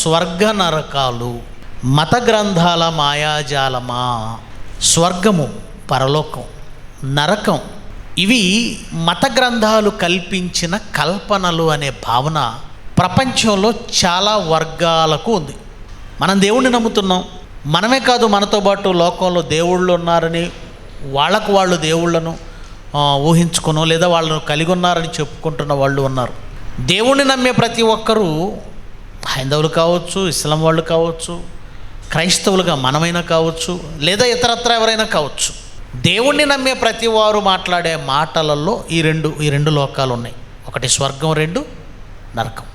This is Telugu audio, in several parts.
స్వర్గ నరకాలు, మత గ్రంథాల మాయాజాలమా. స్వర్గము, పరలోకం, నరకం ఇవి మత గ్రంథాలు కల్పించిన కల్పనలు అనే భావన ప్రపంచంలో చాలా వర్గాలకు ఉంది. మనం దేవుణ్ణి నమ్ముతున్నాం. మనమే కాదు, మనతో పాటు లోకంలో దేవుళ్ళు ఉన్నారని వాళ్ళు దేవుళ్లను ఊహించుకునో లేదా వాళ్ళను కలిగి ఉన్నారని చెప్పుకుంటున్న వాళ్ళు ఉన్నారు. దేవుణ్ణి నమ్మే ప్రతి ఒక్కరూ హైందవులు కావచ్చు, ఇస్లాం వాళ్ళు కావచ్చు, క్రైస్తవులుగా మనమైనా కావచ్చు, లేదా ఇతరత్ర ఎవరైనా కావచ్చు. దేవుణ్ణి నమ్మే ప్రతి వారు మాట్లాడే మాటలలో ఈ రెండు లోకాలు ఉన్నాయి. ఒకటి స్వర్గం, రెండు నరకం.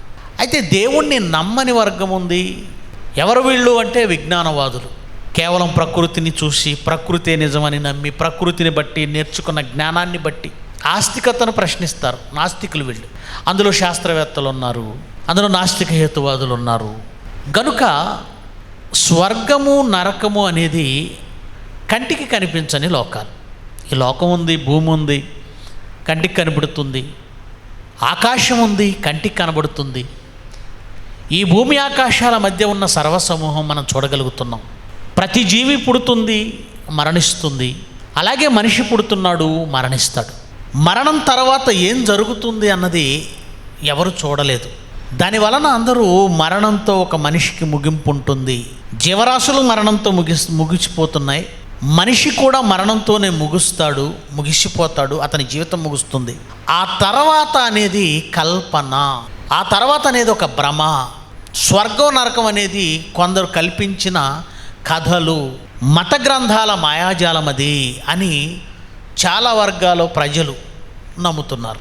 అయితే దేవుణ్ణి నమ్మని వర్గం ఉంది. ఎవరు వీళ్ళు అంటే విజ్ఞానవాదులు. కేవలం ప్రకృతిని చూసి ప్రకృతే నిజమని నమ్మి ప్రకృతిని బట్టి నేర్చుకున్న జ్ఞానాన్ని బట్టి ఆస్తికతను ప్రశ్నిస్తారు. నాస్తికులు వీళ్ళు. అందులో శాస్త్రవేత్తలు ఉన్నారు, అందులో నాస్తిక హేతువాదులు ఉన్నారు. గనుక స్వర్గము నరకము అనేది కంటికి కనిపించని లోకాలు. ఈ లోకం ఉంది, భూమి ఉంది, కంటికి కనబడుతుంది. ఆకాశం ఉంది, కంటికి కనబడుతుంది. ఈ భూమి ఆకాశాల మధ్య ఉన్న సర్వసమూహం మనం చూడగలుగుతున్నాం. ప్రతి జీవి పుడుతుంది, మరణిస్తుంది. అలాగే మనిషి పుడుతున్నాడు, మరణిస్తాడు. మరణం తర్వాత ఏం జరుగుతుంది అన్నది ఎవరు చూడలేదు. దానివలన అందరూ మరణంతో ఒక మనిషికి ముగింపు ఉంటుంది. జీవరాశులు మరణంతో ముగిసిపోతున్నాయి. మనిషి కూడా మరణంతోనే ముగిసిపోతాడు. అతని జీవితం ముగుస్తుంది. ఆ తర్వాత అనేది కల్పన, ఆ తర్వాత అనేది ఒక భ్రమ. స్వర్గం నరకం అనేది కొందరు కల్పించిన కథలు, మత గ్రంథాల మాయాజాలం అది అని చాలా వర్గాల ప్రజలు నమ్ముతున్నారు.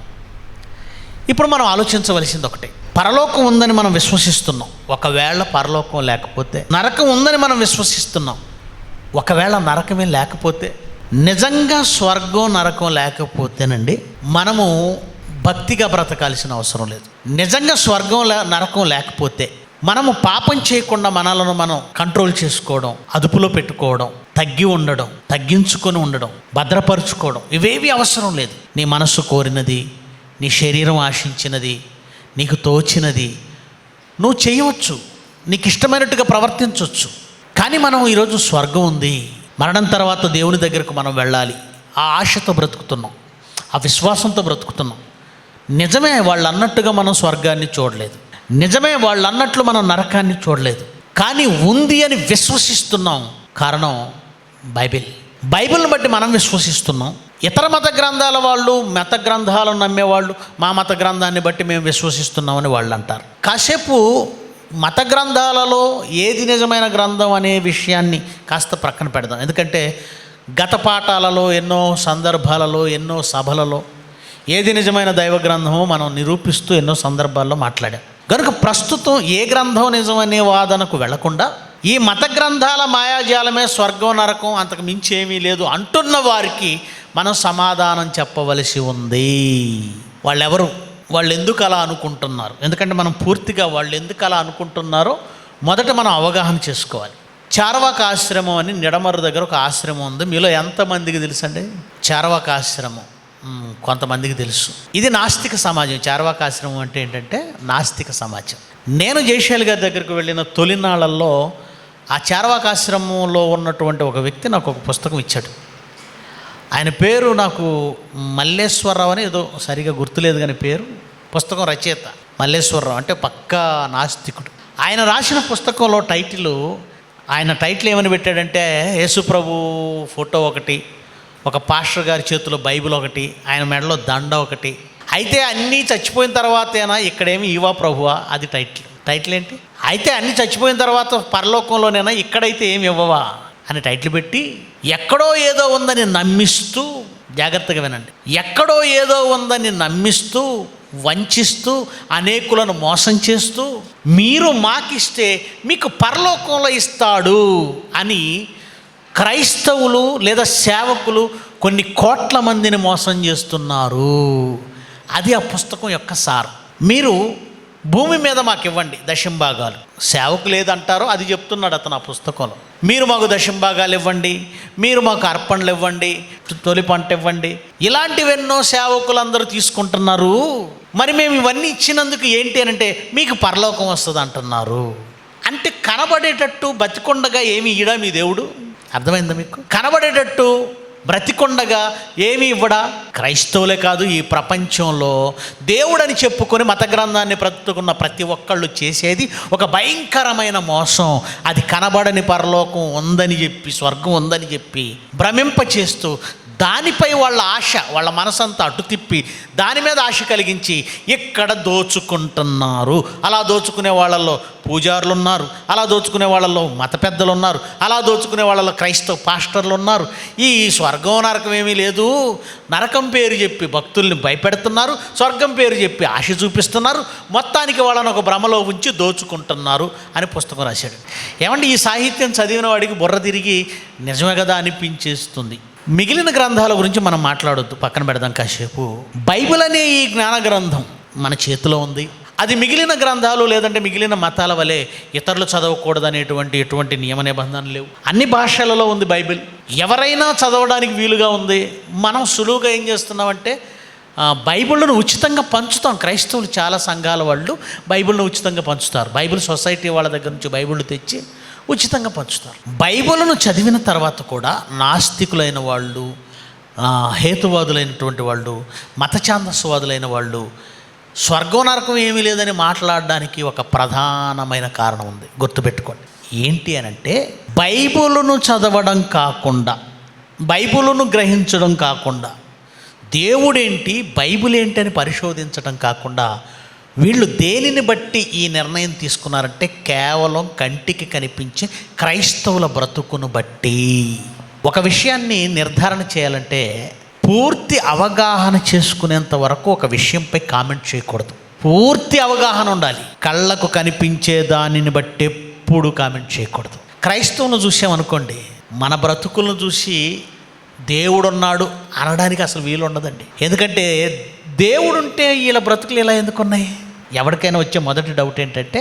ఇప్పుడు మనం ఆలోచించవలసింది ఒకటే. పరలోకం ఉందని మనం విశ్వసిస్తున్నాం. ఒకవేళ పరలోకం లేకపోతే, నరకం ఉందని మనం విశ్వసిస్తున్నాం. ఒకవేళ నరకమే లేకపోతే, నిజంగా స్వర్గం నరకం లేకపోతేనండి మనము భక్తిగా బ్రతకాల్సిన అవసరం లేదు. నిజంగా స్వర్గం నరకం లేకపోతే మనము పాపం చేయకుండా మనలను మనం కంట్రోల్ చేసుకోవడం, అదుపులో పెట్టుకోవడం, తగ్గి ఉండడం, తగ్గించుకొని ఉండడం, భద్రపరుచుకోవడం ఇవేవి అవసరం లేదు. నీ మనస్సు కోరినది, నీ శరీరం ఆశించినది, నీకు తోచినది నువ్వు చేయవచ్చు, నీకు ఇష్టమైనట్టుగా ప్రవర్తించవచ్చు. కానీ మనం ఈరోజు స్వర్గం ఉంది, మరణం తర్వాత దేవుని దగ్గరకు మనం వెళ్ళాలి, ఆ ఆశతో బ్రతుకుతున్నాం, ఆ విశ్వాసంతో బ్రతుకుతున్నాం. నిజమే వాళ్ళు అన్నట్టుగా మనం స్వర్గాన్ని చూడలేదు, నిజమే వాళ్ళు అన్నట్లు మనం నరకాన్ని చూడలేదు, కానీ ఉంది అని విశ్వసిస్తున్నాం. కారణం బైబిల్ని బట్టి మనం విశ్వసిస్తున్నాం. ఇతర మత గ్రంథాల వాళ్ళు, మత గ్రంథాలను నమ్మేవాళ్ళు మా మత గ్రంథాన్ని బట్టి మేము విశ్వసిస్తున్నామని వాళ్ళు అంటారు. కాసేపు మత గ్రంథాలలో ఏది నిజమైన గ్రంథం అనే విషయాన్ని కాస్త ప్రక్కన పెడదాం. ఎందుకంటే గత పాఠాలలో ఎన్నో సందర్భాలలో, ఎన్నో సభలలో ఏది నిజమైన దైవ గ్రంథమో మనం నిరూపిస్తూ ఎన్నో సందర్భాల్లో మాట్లాడాం. కనుక ప్రస్తుతం ఏ గ్రంథం నిజమనే వాదనకు వెళ్లకుండా ఈ మత గ్రంథాల మాయాజాలమే స్వర్గం నరకం అంతకు మించి ఏమీ లేదు అంటున్న వారికి మనం సమాధానం చెప్పవలసి ఉంది. వాళ్ళెవరు, వాళ్ళు ఎందుకు అలా అనుకుంటున్నారు? ఎందుకంటే మనం పూర్తిగా వాళ్ళు ఎందుకు అలా అనుకుంటున్నారో మొదట మనం అవగాహన చేసుకోవాలి. చార్వాక ఆశ్రమం అని నిడమర్రు దగ్గర ఒక ఆశ్రమం ఉంది. మీలో ఎంతమందికి తెలుసండి చార్వాక ఆశ్రమం? కొంతమందికి తెలుసు. ఇది నాస్తిక సమాజం. చార్వాక ఆశ్రమం అంటే ఏంటంటే నాస్తిక సమాజం. నేను జయశైలి గారి దగ్గరకు వెళ్ళిన తొలినాళ్ళల్లో ఆ చార్వాక ఆశ్రమంలో ఉన్నటువంటి ఒక వ్యక్తి నాకు ఒక పుస్తకం ఇచ్చాడు. ఆయన పేరు నాకు మల్లేశ్వరరావు అని, ఏదో సరిగా గుర్తులేదు కానీ పేరు, పుస్తకం రచయిత మల్లేశ్వరరావు, అంటే పక్కా నాస్తికుడు. ఆయన రాసిన పుస్తకంలో ఆయన టైటిల్ ఏమని పెట్టాడంటే యేసుప్రభు ఫోటో ఒకటి, ఒక పాస్టర్ గారి చేతిలో బైబిల్ ఒకటి, ఆయన మెడలో దండ ఒకటి. అయితే అన్నీ చచ్చిపోయిన తర్వాతేనా ఇక్కడేమి ఈవా ప్రభువా? అది టైటిల్ ఏంటి? అయితే అన్నీ చచ్చిపోయిన తర్వాత పరలోకంలోనేనా, ఇక్కడైతే ఏమి ఇవ్వవా అని టైటిల్ పెట్టి ఎక్కడో ఏదో ఉందని నమ్మిస్తూ, జాగ్రత్తగా వినండి, ఎక్కడో ఏదో ఉందని నమ్మిస్తూ, వంచిస్తూ, అనేకులను మోసం చేస్తూ, మీరు మాకిస్తే మీకు పరలోకంలో ఇస్తాడు అని క్రైస్తవులు లేదా సేవకులు కొన్ని కోట్ల మందిని మోసం చేస్తున్నారు. అది ఆ పుస్తకం యొక్క సారం. మీరు భూమి మీద మాకు ఇవ్వండి దశంభాగాలు, సేవకులు ఏదంటారో అది చెప్తున్నాడు అతను ఆ పుస్తకంలో. మీరు మాకు దశంభాగాలు ఇవ్వండి, మీరు మాకు అర్పణలు ఇవ్వండి, తొలి పంట ఇవ్వండి, ఇలాంటివెన్నో సేవకులు అందరూ తీసుకుంటున్నారు. మరి మేము ఇవన్నీ ఇచ్చినందుకు ఏంటి అని అంటే మీకు పరలోకం వస్తుంది అంటున్నారు కనబడేటట్టు బతికొండగా ఏమి ఇయ్యడా మీ దేవుడు? అర్థమైందా మీకు? కనబడేటట్టు బ్రతికొండగా ఏమి ఇవ్వడా? క్రైస్తవులే కాదు, ఈ ప్రపంచంలో దేవుడని చెప్పుకొని మత గ్రంథాన్ని బ్రతుకున్న ప్రతి ఒక్కళ్ళు చేసేది ఒక భయంకరమైన మోసం. అది కనబడని పరలోకం ఉందని చెప్పి, స్వర్గం ఉందని చెప్పి భ్రమింపచేస్తూ దానిపై వాళ్ళ ఆశ, వాళ్ళ మనసంతా అటు తిప్పి దాని మీద ఆశ కలిగించి ఇక్కడ దోచుకుంటున్నారు. అలా దోచుకునే వాళ్ళల్లో పూజారులు ఉన్నారు, అలా దోచుకునే వాళ్ళల్లో మత పెద్దలు ఉన్నారు, అలా దోచుకునే వాళ్ళలో క్రైస్తవ పాస్టర్లు ఉన్నారు. ఈ స్వర్గం నరకం ఏమీ లేదు, నరకం పేరు చెప్పి భక్తుల్ని భయపెడుతున్నారు, స్వర్గం పేరు చెప్పి ఆశ చూపిస్తున్నారు, మొత్తానికి వాళ్ళని ఒక భ్రమలో ఉంచి దోచుకుంటున్నారు అని పుస్తకం రాశాడు. ఏమంటే ఈ సాహిత్యం చదివిన వాడికి బుర్ర తిరిగి నిజమే కదా అనిపించేస్తుంది. మిగిలిన గ్రంథాల గురించి మనం మాట్లాడొద్దు, పక్కన పెడదాం కాసేపు. బైబిల్ అనే ఈ జ్ఞాన గ్రంథం మన చేతిలో ఉంది. అది మిగిలిన గ్రంథాలు లేదంటే మిగిలిన మతాల వలె ఇతరులు చదవకూడదు అనేటువంటి ఎటువంటి నియమ నిబంధనలు లేవు. అన్ని భాషలలో ఉంది బైబిల్, ఎవరైనా చదవడానికి వీలుగా ఉంది. మనం సులువుగా ఏం చేస్తున్నామంటే బైబిల్ను ఉచితంగా పంచుతాం. క్రైస్తవులు చాలా సంఘాల వాళ్ళు బైబిల్ను ఉచితంగా పంచుతారు. బైబిల్ సొసైటీ వాళ్ళ దగ్గర నుంచి బైబిల్ తెచ్చి ఉచితంగా పంచుతారు. బైబిల్ను చదివిన తర్వాత కూడా నాస్తికులైన వాళ్ళు, హేతువాదులైనటువంటి వాళ్ళు, మత ఛాందస్వాదులైన వాళ్ళు స్వర్గం నరకం ఏమీ లేదని మాట్లాడడానికి ఒక ప్రధానమైన కారణం ఉంది, గుర్తుపెట్టుకోండి. ఏంటి అనంటే బైబిల్ను చదవడం కాకుండా, బైబిల్ను గ్రహించడం కాకుండా, దేవుడేంటి బైబిల్ ఏంటి అని పరిశోధించడం కాకుండా వీళ్ళు దేనిని బట్టి ఈ నిర్ణయం తీసుకున్నారంటే కేవలం కంటికి కనిపించే క్రైస్తవుల బ్రతుకును బట్టి. ఒక విషయాన్ని నిర్ధారణ చేయాలంటే పూర్తి అవగాహన చేసుకునేంత వరకు ఒక విషయంపై కామెంట్ చేయకూడదు. పూర్తి అవగాహన ఉండాలి. కళ్ళకు కనిపించే దానిని బట్టి ఎప్పుడు కామెంట్ చేయకూడదు. క్రైస్తవులను చూసామనుకోండి, మన బ్రతుకులను చూసి దేవుడున్నాడు అనడానికి అసలు వీలు ఉండదండి. ఎందుకంటే దేవుడుంటే వీళ్ళ బ్రతుకులు ఇలా ఎందుకున్నాయి? ఎవరికైనా వచ్చే మొదటి డౌట్ ఏంటంటే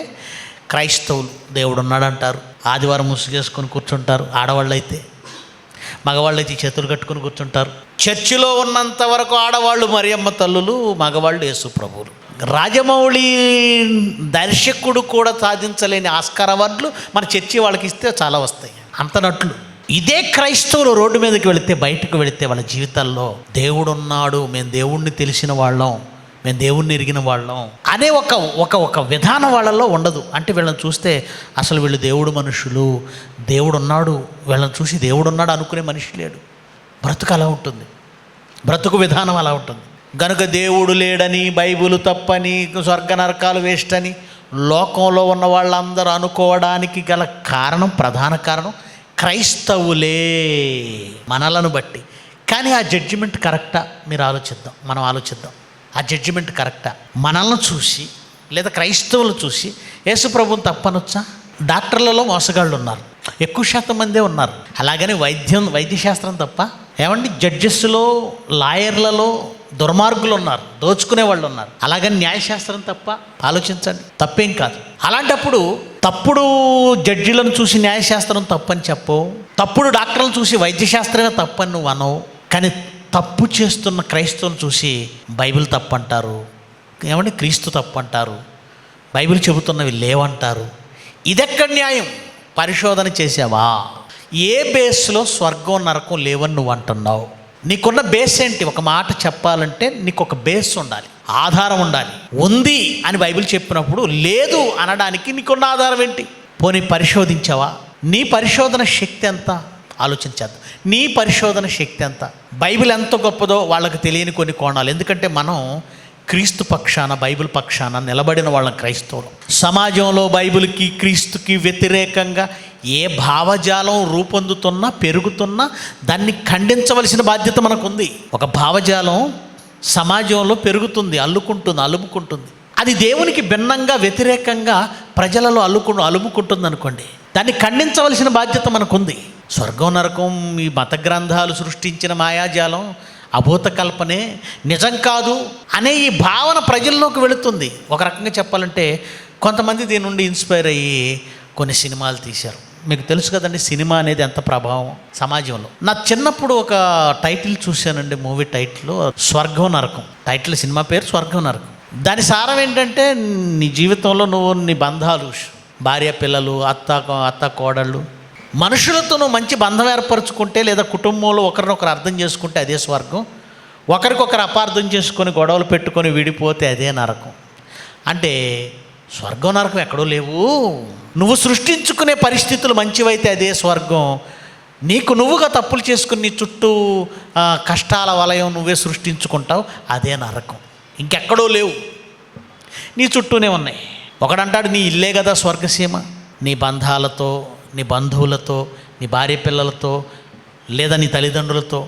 క్రైస్తవులు దేవుడున్నాడు అంటారు, ఆదివారం ముసుగేసుకొని కూర్చుంటారు, ఆడవాళ్ళు అయితే, మగవాళ్ళు అయితే చేతులు కట్టుకొని కూర్చుంటారు. చర్చిలో ఉన్నంత వరకు ఆడవాళ్ళు మరియమ్మ తల్లులు, మగవాళ్ళు యేసు ప్రభువులు. రాజమౌళి దర్శకుడు కూడా సాధించలేని ఆస్కార్ అవార్డులు మన చర్చి వాళ్ళకి ఇస్తే చాలా వస్తాయి, అంత నట్లు. ఇదే క్రైస్తవులు రోడ్డు మీదకి వెళితే, బయటకు వెళితే వాళ్ళ జీవితాల్లో దేవుడున్నాడు, మేము దేవుణ్ణి తెలిసిన వాళ్ళం, మేము దేవుణ్ణి ఎరిగిన వాళ్ళం అనే ఒక విధానం వాళ్ళల్లో ఉండదు. అంటే వీళ్ళని చూస్తే అసలు వీళ్ళు దేవుడు మనుషులు, దేవుడు ఉన్నాడు, వీళ్ళని చూసి దేవుడు ఉన్నాడు అనుకునే మనిషి లేడు. బ్రతుకు అలా ఉంటుంది, బ్రతుకు విధానం అలా ఉంటుంది. గనుక దేవుడు లేడని, బైబిల్ తప్పని, స్వర్గ నరకాలు వేస్ట్ అని లోకంలో ఉన్న వాళ్ళందరూ అనుకోవడానికి గల కారణం, ప్రధాన కారణం క్రైస్తవులే మనలను బట్టి. కానీ ఆ జడ్జిమెంట్ కరెక్టా? మీరు ఆలోచిద్దాం, మనం ఆలోచిద్దాం. ఆ జడ్జిమెంట్ కరెక్టా? మనల్ని చూసి లేదా క్రైస్తవులు చూసి యేసు ప్రభువుని తప్పనొచ్చా? డాక్టర్లలో మోసగాళ్ళు ఉన్నారు, ఎక్కువ శాతం మందే ఉన్నారు. అలాగని వైద్యశాస్త్రం తప్ప? ఏమండి, జడ్జెస్లో, లాయర్లలో దుర్మార్గులు ఉన్నారు, దోచుకునే వాళ్ళు ఉన్నారు. అలాగని న్యాయశాస్త్రం తప్ప? ఆలోచించండి, తప్పేం కాదు. అలాంటప్పుడు తప్పుడు జడ్జిలను చూసి న్యాయశాస్త్రం తప్పని చెప్పవు, తప్పుడు డాక్టర్లను చూసి వైద్యశాస్త్రమే తప్పని నువ్వు అనవు. కానీ తప్పు చేస్తున్న క్రైస్తవులను చూసి బైబిల్ తప్పంటారు, ఏమంటే క్రీస్తు తప్పంటారు, బైబిల్ చెబుతున్నవి లేవంటారు. ఇదెక్కడ న్యాయం? పరిశోధన చేసావా? ఏ బేస్లో స్వర్గం నరకం లేవని నువ్వు అంటున్నావు? నీకున్న బేస్ ఏంటి? ఒక మాట చెప్పాలంటే నీకు ఒక బేస్ ఉండాలి, ఆధారం ఉండాలి. ఉంది అని బైబిల్ చెప్పినప్పుడు లేదు అనడానికి నీకున్న ఆధారం ఏంటి? పోనీ పరిశోధించావా? నీ పరిశోధన శక్తి ఎంత? ఆలోచించేద్దాం. నీ పరిశోధన శక్తి ఎంత? బైబిల్ ఎంత గొప్పదో వాళ్ళకి తెలియని కొన్ని కోణాలు. ఎందుకంటే మనం క్రీస్తు పక్షాన, బైబిల్ పక్షాన నిలబడిన వాళ్ళం క్రైస్తవులు. సమాజంలో బైబిల్కి, క్రీస్తుకి వ్యతిరేకంగా ఏ భావజాలం రూపొందుతున్నా, పెరుగుతున్నా దాన్ని ఖండించవలసిన బాధ్యత మనకుంది. ఒక భావజాలం సమాజంలో పెరుగుతుంది, అలుముకుంటుంది. అది దేవునికి భిన్నంగా, వ్యతిరేకంగా ప్రజలలో అలుముకుంటుంది అనుకోండి, దాన్ని ఖండించవలసిన బాధ్యత మనకుంది. స్వర్గం నరకం ఈ మత గ్రంథాలు సృష్టించిన మాయాజాలం, అభూత కల్పనే, నిజం కాదు అనే ఈ భావన ప్రజల్లోకి వెళుతుంది. ఒక రకంగా చెప్పాలంటే కొంతమంది దీని నుండి ఇన్స్పైర్ అయ్యి కొన్ని సినిమాలు తీశారు. మీకు తెలుసు కదండి సినిమా అనేది ఎంత ప్రభావం సమాజంలో. నా చిన్నప్పుడు ఒక టైటిల్ చూశానండి, మూవీ టైటిల్ స్వర్గం నరకం. టైటిల్, సినిమా పేరు స్వర్గం నరకం. దాని సారం ఏంటంటే నీ జీవితంలో నువ్వు నీ బంధాలు, భార్య పిల్లలు, అత్త కోడళ్ళు, మనుషులతోనూ మంచి బంధం ఏర్పరచుకుంటే లేదా కుటుంబంలో ఒకరినొకరు అర్థం చేసుకుంటే అదే స్వర్గం. ఒకరికొకరు అపార్థం చేసుకొని గొడవలు పెట్టుకొని విడిపోతే అదే నరకం. అంటే స్వర్గం నరకం ఎక్కడో లేవు. నువ్వు సృష్టించుకునే పరిస్థితులు మంచివైతే అదే స్వర్గం. నీకు నువ్వుగా తప్పులు చేసుకుని నీ చుట్టూ కష్టాల వలయం నువ్వే సృష్టించుకుంటావు, అదే నరకం. ఇంకెక్కడో లేవు, నీ చుట్టూనే ఉన్నాయి. ఒకడంటాడు నీ ఇల్లే కదా స్వర్గసీమ. నీ బంధాలతో, నీ బంధువులతో, నీ భార్య పిల్లలతో లేదా నీ తల్లిదండ్రులతో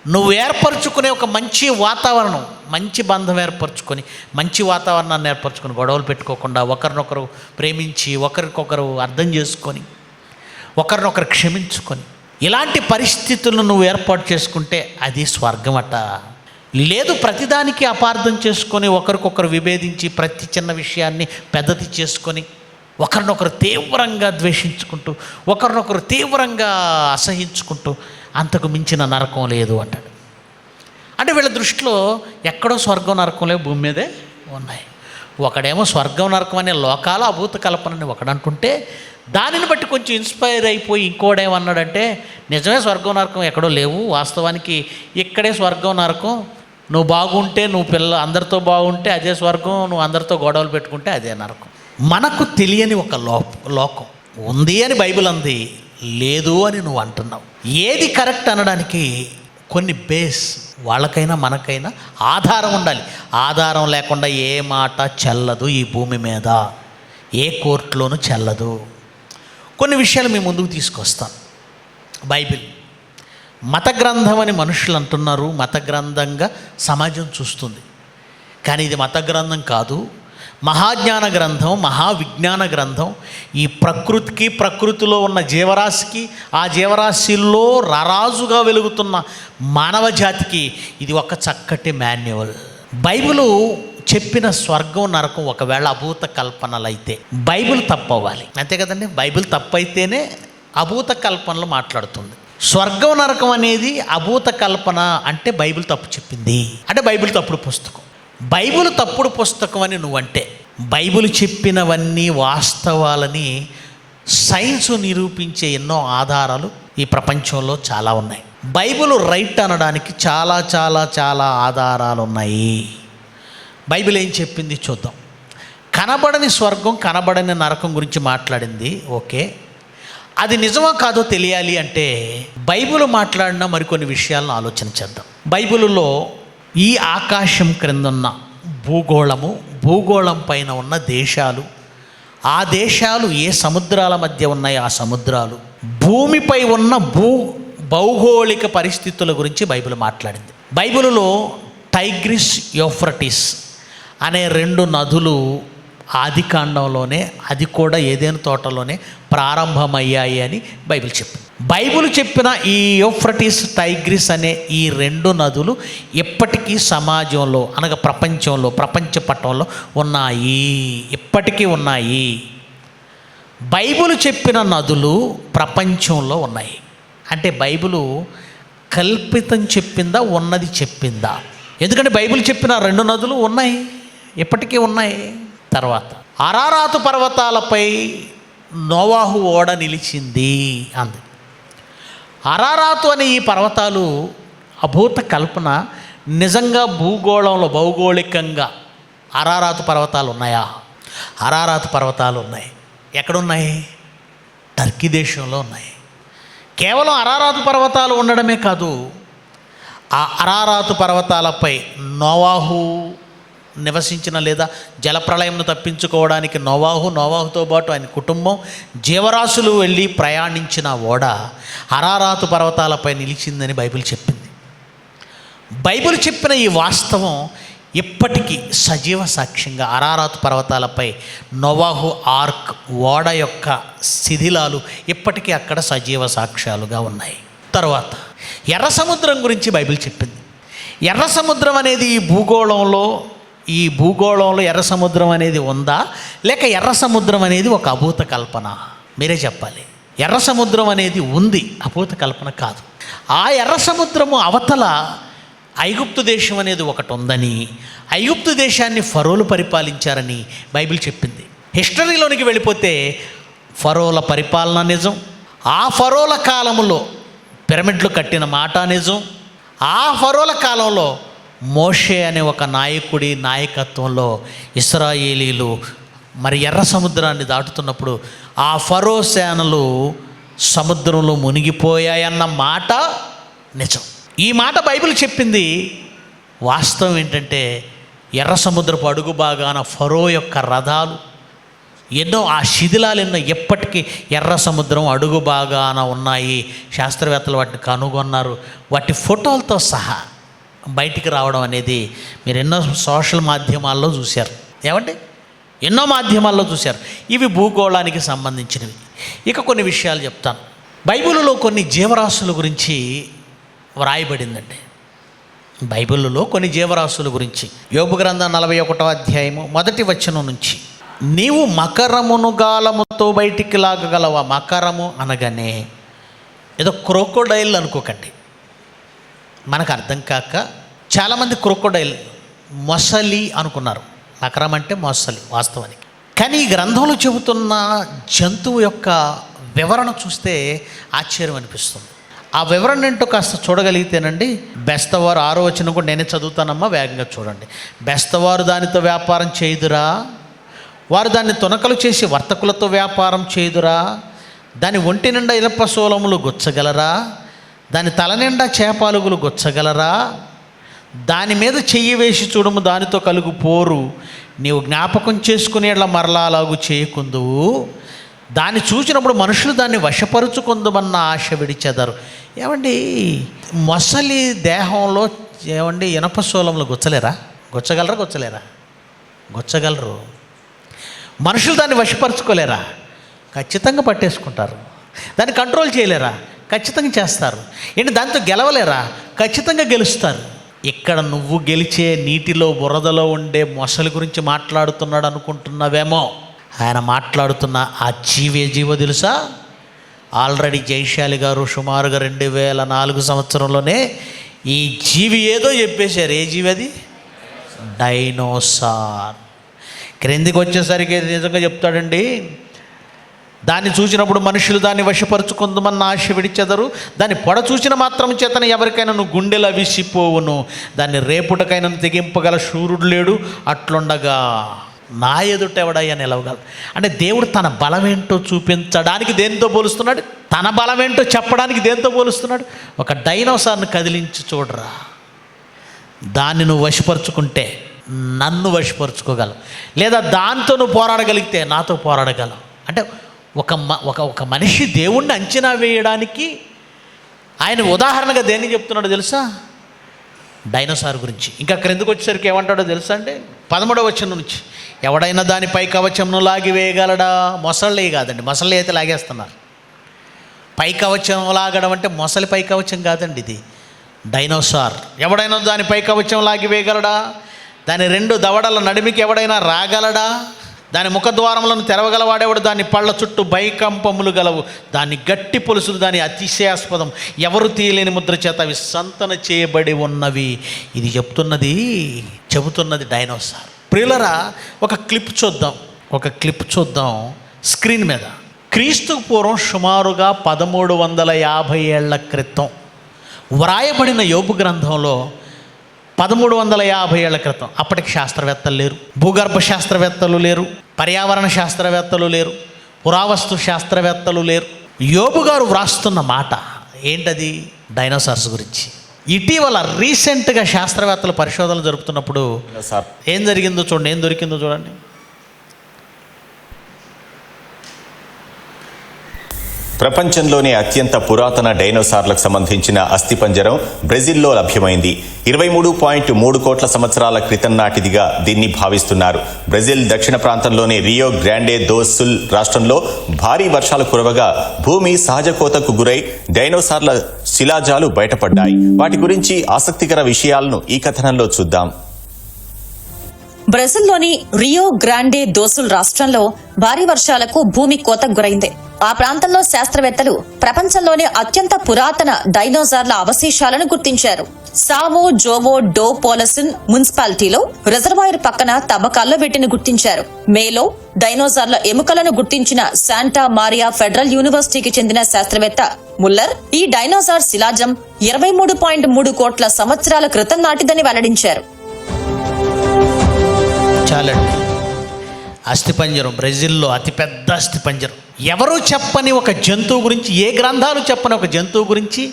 నువ్వు ఏర్పరచుకునే ఒక మంచి వాతావరణం, మంచి బంధం ఏర్పరచుకొని, మంచి వాతావరణాన్ని ఏర్పరచుకొని, గొడవలు పెట్టుకోకుండా ఒకరినొకరు ప్రేమించి, ఒకరికొకరు అర్థం చేసుకొని, ఒకరినొకరు క్షమించుకొని, ఇలాంటి పరిస్థితులను నువ్వు ఏర్పాటు చేసుకుంటే అది స్వర్గం అట. లేదు ప్రతిదానికి అపార్థం చేసుకొని, ఒకరికొకరు విభేదించి, ప్రతి చిన్న విషయాన్ని పెద్దది చేసుకొని, ఒకరినొకరు తీవ్రంగా ద్వేషించుకుంటూ, ఒకరినొకరు తీవ్రంగా అసహించుకుంటూ, అంతకు మించిన నరకం లేదు అంటాడు. అంటే వీళ్ళ దృష్టిలో ఎక్కడో స్వర్గం నరకం లేవు, భూమి మీదే ఉన్నాయి. ఒకడేమో స్వర్గం నరకం అనే లోకాల అభూత కల్పనని ఒకడంటుంటే, దానిని బట్టి కొంచెం ఇన్స్పైర్ అయిపోయి ఇంకోడేమన్నాడంటే, నిజమే స్వర్గం నరకం ఎక్కడో లేవు, వాస్తవానికి ఇక్కడే స్వర్గం నరకం. నువ్వు బాగుంటే, నువ్వు అందరితో బాగుంటే అదే స్వర్గం, నువ్వు అందరితో గొడవలు పెట్టుకుంటే అదే నరకం. మనకు తెలియని ఒక లోకం ఉంది అని బైబిల్ అంది, లేదు అని నువ్వు అంటున్నావు. ఏది కరెక్ట్ అనడానికి కొన్ని బేస్, వాళ్ళకైనా మనకైనా ఆధారం ఉండాలి. ఆధారం లేకుండా ఏ మాట చెల్లదు ఈ భూమి మీద, ఏ కోర్టులోనూ చెల్లదు. కొన్ని విషయాలు మీ ముందుకు తీసుకొస్తాను. బైబిల్ మత గ్రంథం అని మనుషులు అంటున్నారు, మత గ్రంథంగా సమాజం చూస్తుంది. కానీ ఇది మత గ్రంథం కాదు, మహాజ్ఞాన గ్రంథం, మహావిజ్ఞాన గ్రంథం. ఈ ప్రకృతికి, ప్రకృతిలో ఉన్న జీవరాశికి, ఆ జీవరాశిలో రారాజుగా వెలుగుతున్న మానవ జాతికి ఇది ఒక చక్కటి మాన్యువల్. బైబిలు చెప్పిన స్వర్గం నరకం ఒకవేళ అభూత కల్పనలు అయితే బైబిల్ తప్పవ్వాలి, అంతే కదండి. బైబిల్ తప్పైతేనే అభూత కల్పనలు మాట్లాడుతుంది. స్వర్గం నరకం అనేది అభూత కల్పన అంటే బైబిల్ తప్పు చెప్పింది, అంటే బైబిల్ తప్పుడు పుస్తకం. బైబిల్ తప్పుడు పుస్తకం అని నువ్వంటే, బైబిల్ చెప్పినవన్నీ వాస్తవాలని సైన్స్ నిరూపించే ఎన్నో ఆధారాలు ఈ ప్రపంచంలో చాలా ఉన్నాయి. బైబిల్ రైట్ అనడానికి చాలా చాలా చాలా ఆధారాలు ఉన్నాయి. బైబిల్ ఏం చెప్పింది చూద్దాం. కనబడని స్వర్గం, కనబడని నరకం గురించి మాట్లాడింది. ఓకే, అది నిజమో కాదో తెలియాలి అంటే బైబిల్ మాట్లాడిన మరికొన్ని విషయాలను ఆలోచన చేద్దాం. బైబిల్లో ఈ ఆకాశం క్రిందున్న భూగోళం పైన ఉన్న దేశాలు, ఆ దేశాలు ఏ సముద్రాల మధ్య ఉన్నాయో ఆ సముద్రాలు, భూమిపై ఉన్న భౌగోళిక పరిస్థితుల గురించి బైబిల్ మాట్లాడింది. బైబిల్లో టైగ్రిస్, యూఫ్రటీస్ అనే 2 నదులు ఆది కాండంలోనే, అది కూడా ఏదైనా తోటలోనే ప్రారంభమయ్యాయి అని బైబిల్ చెప్పింది. బైబిల్ చెప్పిన ఈ యూఫ్రటీస్, టైగ్రిస్ అనే ఈ 2 నదులు ఇప్పటికీ సమాజంలో అనగా ప్రపంచ పటంలో ఉన్నాయి, ఇప్పటికీ ఉన్నాయి. బైబిల్ చెప్పిన నదులు ప్రపంచంలో ఉన్నాయి. అంటే బైబిలు కల్పితం చెప్పిందా, ఉన్నది చెప్పిందా? ఎందుకంటే బైబిల్ చెప్పిన 2 నదులు ఉన్నాయి, ఇప్పటికీ ఉన్నాయి. తర్వాత అరారాతు పర్వతాలపై నోవాహు ఓడ నిలిచింది అంది. అరారాతు అనే ఈ పర్వతాలు అభూత కల్పన. నిజంగా భౌగోళికంగా అరారాతు పర్వతాలు ఉన్నాయా? అరారాతు పర్వతాలు ఉన్నాయి. ఎక్కడున్నాయి? టర్కీ దేశంలో ఉన్నాయి. కేవలం అరారాతు పర్వతాలు ఉండడమే కాదు, ఆ అరారాతు పర్వతాలపై నోవాహు నివసించిన లేదా జలప్రళయంను తప్పించుకోవడానికి నోవాహుతో పాటు ఆయన కుటుంబం, జీవరాశులు వెళ్ళి ప్రయాణించిన ఓడ అరారాతు పర్వతాలపై నిలిచిందని బైబిల్ చెప్పింది. బైబిల్ చెప్పిన ఈ వాస్తవం ఇప్పటికీ సజీవ సాక్ష్యంగా అరారాతు పర్వతాలపై నోవాహు ఆర్క్ ఓడ యొక్క శిథిలాలు ఇప్పటికీ అక్కడ సజీవ సాక్ష్యాలుగా ఉన్నాయి. తర్వాత ఎర్ర సముద్రం గురించి బైబిల్ చెప్పింది. ఎర్ర సముద్రం అనేది ఈ భూగోళంలో ఎర్ర సముద్రం అనేది ఉందా, లేక ఎర్ర సముద్రం అనేది ఒక అభూత కల్పన? మీరే చెప్పాలి. ఎర్ర సముద్రం అనేది ఉంది, అభూత కల్పన కాదు. ఆ ఎర్ర సముద్రము అవతల ఐగుప్తు దేశం అనేది ఒకటి ఉందని, ఐగుప్తు దేశాన్ని ఫరోలు పరిపాలించారని బైబిల్ చెప్పింది. హిస్టరీలోనికి వెళ్ళిపోతే ఫరోల పరిపాలన నిజం, ఆ ఫరోల కాలంలో పిరమిడ్లు కట్టిన మాట నిజం, ఆ ఫరోల కాలంలో మోషే అనే ఒక నాయకుడి నాయకత్వంలో ఇశ్రాయేలీలు మరి ఎర్ర సముద్రాన్ని దాటుతున్నప్పుడు ఆ ఫరో సేనలు సముద్రంలో మునిగిపోయాయన్న మాట నిజం. ఈ మాట బైబిల్ చెప్పింది. వాస్తవం ఏంటంటే ఎర్ర సముద్రపు అడుగు భాగాన ఫరో యొక్క రథాలు ఎన్నో, ఆ శిథిలాలు ఎన్నో ఎప్పటికీ ఎర్ర సముద్రం అడుగు భాగాన ఉన్నాయి. శాస్త్రవేత్తలు వాటిని కనుగొన్నారు. వాటి ఫోటోలతో సహా బయటికి రావడం అనేది మీరు ఎన్నో సోషల్ మాధ్యమాల్లో చూశారు. ఏమండి, ఎన్నో మాధ్యమాల్లో చూశారు. ఇవి భూగోళానికి సంబంధించినవి. ఇక కొన్ని విషయాలు చెప్తాను. బైబిల్లో కొన్ని జీవరాశుల గురించి వ్రాయబడిందండి. బైబిల్లో కొన్ని జీవరాశుల గురించి యోబు గ్రంథం 41వ అధ్యాయము 1వ వచనం నుంచి, నీవు మకరమును గాలముతో బయటికి లాగగలవా? మకరము అనగానే ఏదో క్రోకోడైల్ అనుకోకండి. మనకు అర్థం కాక చాలామంది క్రోకోడైల్ మొసలి అనుకున్నారు. మకరం అంటే మొసలి వాస్తవానికి. కానీ ఈ గ్రంథంలో చెబుతున్న జంతువు యొక్క వివరణ చూస్తే ఆశ్చర్యం అనిపిస్తుంది. ఆ వివరణ ఏంటో కాస్త చూడగలిగితేనండి, బెస్తవారు 6వ వచనం కూడా నేనే చదువుతానమ్మా, వేగంగా చూడండి. బెస్తవారు దానితో వ్యాపారం చేయుదురా? వారు దాన్ని తునకలు చేసి వర్తకులతో వ్యాపారం చేయుదురా? దాని ఒంటి నిండా ఇనప సోలములు గుచ్చగలరా? దాని తల నిండా చేపాలుగులు గుచ్చగలరా? దాని మీద చెయ్యి వేసి చూడము, దానితో కలుగు పోరు నీవు జ్ఞాపకం చేసుకునేలా మరలా అలాగు చేయకుందువు. దాన్ని చూసినప్పుడు మనుషులు దాన్ని వశపరుచుకుందుమన్న ఆశ విడిచెదరు. ఏమండి, మొసలి దేహంలో ఏమండి ఇనప సోలములు గుచ్చలేరా? గుచ్చగలరా? గుచ్చగలరు. మనుషులు దాన్ని వశపరుచుకోలేరా? ఖచ్చితంగా పట్టేసుకుంటారు. దాన్ని కంట్రోల్ చేయలేరా? ఖచ్చితంగా చేస్తారు. ఏంటి, దాంతో గెలవలేరా? ఖచ్చితంగా గెలుస్తారు. ఇక్కడ నువ్వు గెలిచే నీటిలో బురదలో ఉండే మొసలి గురించి మాట్లాడుతున్నాడు అనుకుంటున్నావేమో. ఆయన మాట్లాడుతున్న ఆ జీవో తెలుసా? ఆల్రెడీ జైశాలి గారు సుమారుగా 2004 సంవత్సరంలోనే ఈ జీవి ఏదో చెప్పేశారు. ఏ జీవి అది? డైనోసార్. క్రిందికి వచ్చేసరికి నిజంగా చెప్తాడండి, దాన్ని చూసినప్పుడు మనుషులు దాన్ని వశపరుచుకుందామన్న ఆశ విడిచెదరు. దాన్ని పొడ చూసిన మాత్రం చేతన ఎవరికైనా నువ్వు గుండెలు అవిసిపోవును. దాన్ని రేపుటకైనా తెగింపగల శూరుడు లేడు. అట్లుండగా నా ఎదుట ఎవడయ్యా నిలవగలడు? అంటే దేవుడు తన బలమేంటో చూపించడానికి దేనితో పోలుస్తున్నాడు? తన బలమేంటో చెప్పడానికి దేనితో పోలుస్తున్నాడు? ఒక డైనోసార్ని కదిలించి చూడరా. దాన్ని నువ్వు వశపరుచుకుంటే నన్ను వశపరుచుకోగలవు, లేదా దాంతో నువ్వు పోరాడగలిగితే నాతో పోరాడగలవు. అంటే ఒక మనిషి దేవుణ్ణి అంచనా వేయడానికి ఆయన ఉదాహరణగా దేన్ని చెప్తున్నాడో తెలుసా? డైనోసార్ గురించి. ఇంకా క్రిందకు వచ్చేసరికి ఏమంటాడో తెలుసా అండి? 13వ వచనం నుంచి, ఎవడైనా దాని పై కవచంను లాగి వేయగలడా? మొసళ్ళే కాదండి, మొసళ్ళే అయితే లాగేస్తున్నారు. పై కవచం లాగడం అంటే మొసలి పై కవచం కాదండి, ఇది డైనోసార్. ఎవడైనా దాని పై కవచం లాగి వేయగలడా? దాని 2 దవడల నడిమికి ఎవడైనా రాగలడా? దాని ముఖద్వారములను తెరవగలవాడేవాడు? దాని పళ్ళ చుట్టూ భయకంపములు గలవు. దాని గట్టి పొలుసులు దాని అతిశయాస్పదం. ఎవరు తీయలేని ముద్ర చేత అవి సంతన చేయబడి ఉన్నవి. ఇది చెబుతున్నది డైనోసార్. ప్రియులరా, ఒక క్లిప్ చూద్దాం స్క్రీన్ మీద. క్రీస్తుకు పూర్వం సుమారుగా 1350 ఏళ్ల క్రితం వ్రాయబడిన యోబు గ్రంథంలో 1350 ఏళ్ల క్రితం. అప్పటికి శాస్త్రవేత్తలు లేరు, భూగర్భ శాస్త్రవేత్తలు లేరు, పర్యావరణ శాస్త్రవేత్తలు లేరు, పురావస్తు శాస్త్రవేత్తలు లేరు. యోబు గారు వ్రాస్తున్న మాట ఏంటది? డైనోసార్స్ గురించి. ఇటీవల రీసెంట్గా శాస్త్రవేత్తలు పరిశోధనలు జరుపుతున్నప్పుడు ఏం జరిగిందో చూడండి, ఏం దొరికిందో చూడండి. ప్రపంచంలోనే అత్యంత పురాతన డైనోసార్లకు సంబంధించిన అస్థిపంజరం బ్రెజిల్లో లభ్యమైంది. 23.3 కోట్ల సంవత్సరాల క్రితం నాటిదిగా దీన్ని భావిస్తున్నారు. బ్రెజిల్ దక్షిణ ప్రాంతంలోని రియో గ్రాండే దో సుల్ రాష్ట్రంలో భారీ వర్షాలు కురవగా భూమి సహజ కోతకు గురై డైనోసార్ల శిలాజాలు బయటపడ్డాయి. వాటి గురించి ఆసక్తికర విషయాలను ఈ కథనంలో చూద్దాం. బ్రెజిల్లోని రియో గ్రాండే దోసుల్ రాష్ట్రంలో భారీ వర్షాలకు భూమి కోతకు గురైంది. ఆ ప్రాంతంలో శాస్త్రవేత్తలు ప్రపంచంలోనే అత్యంత పురాతన డైనోసార్ల అవశేషాలను గుర్తించారు. సావో జోవో డో పోలసిన్ మున్సిపాలిటీలో రిజర్వాయర్ పక్కన తవ్వకాల్లో వీటిని గుర్తించారు. మేలో డైనోసార్ల ఎముకలను గుర్తించిన శాంటా మారియా ఫెడరల్ యూనివర్సిటీకి చెందిన శాస్త్రవేత్త ముల్లర్ ఈ డైనోసార్ శిలాజం 23.3 కోట్ల సంవత్సరాల క్రితం నాటిదని వెల్లడించారు. చాలండి. అస్థిపంజరం బ్రెజిల్లో అతిపెద్ద అస్థిపంజరం. ఎవరూ చెప్పని ఒక జంతువు గురించి, ఏ గ్రంథాలు చెప్పని ఒక జంతువు గురించి,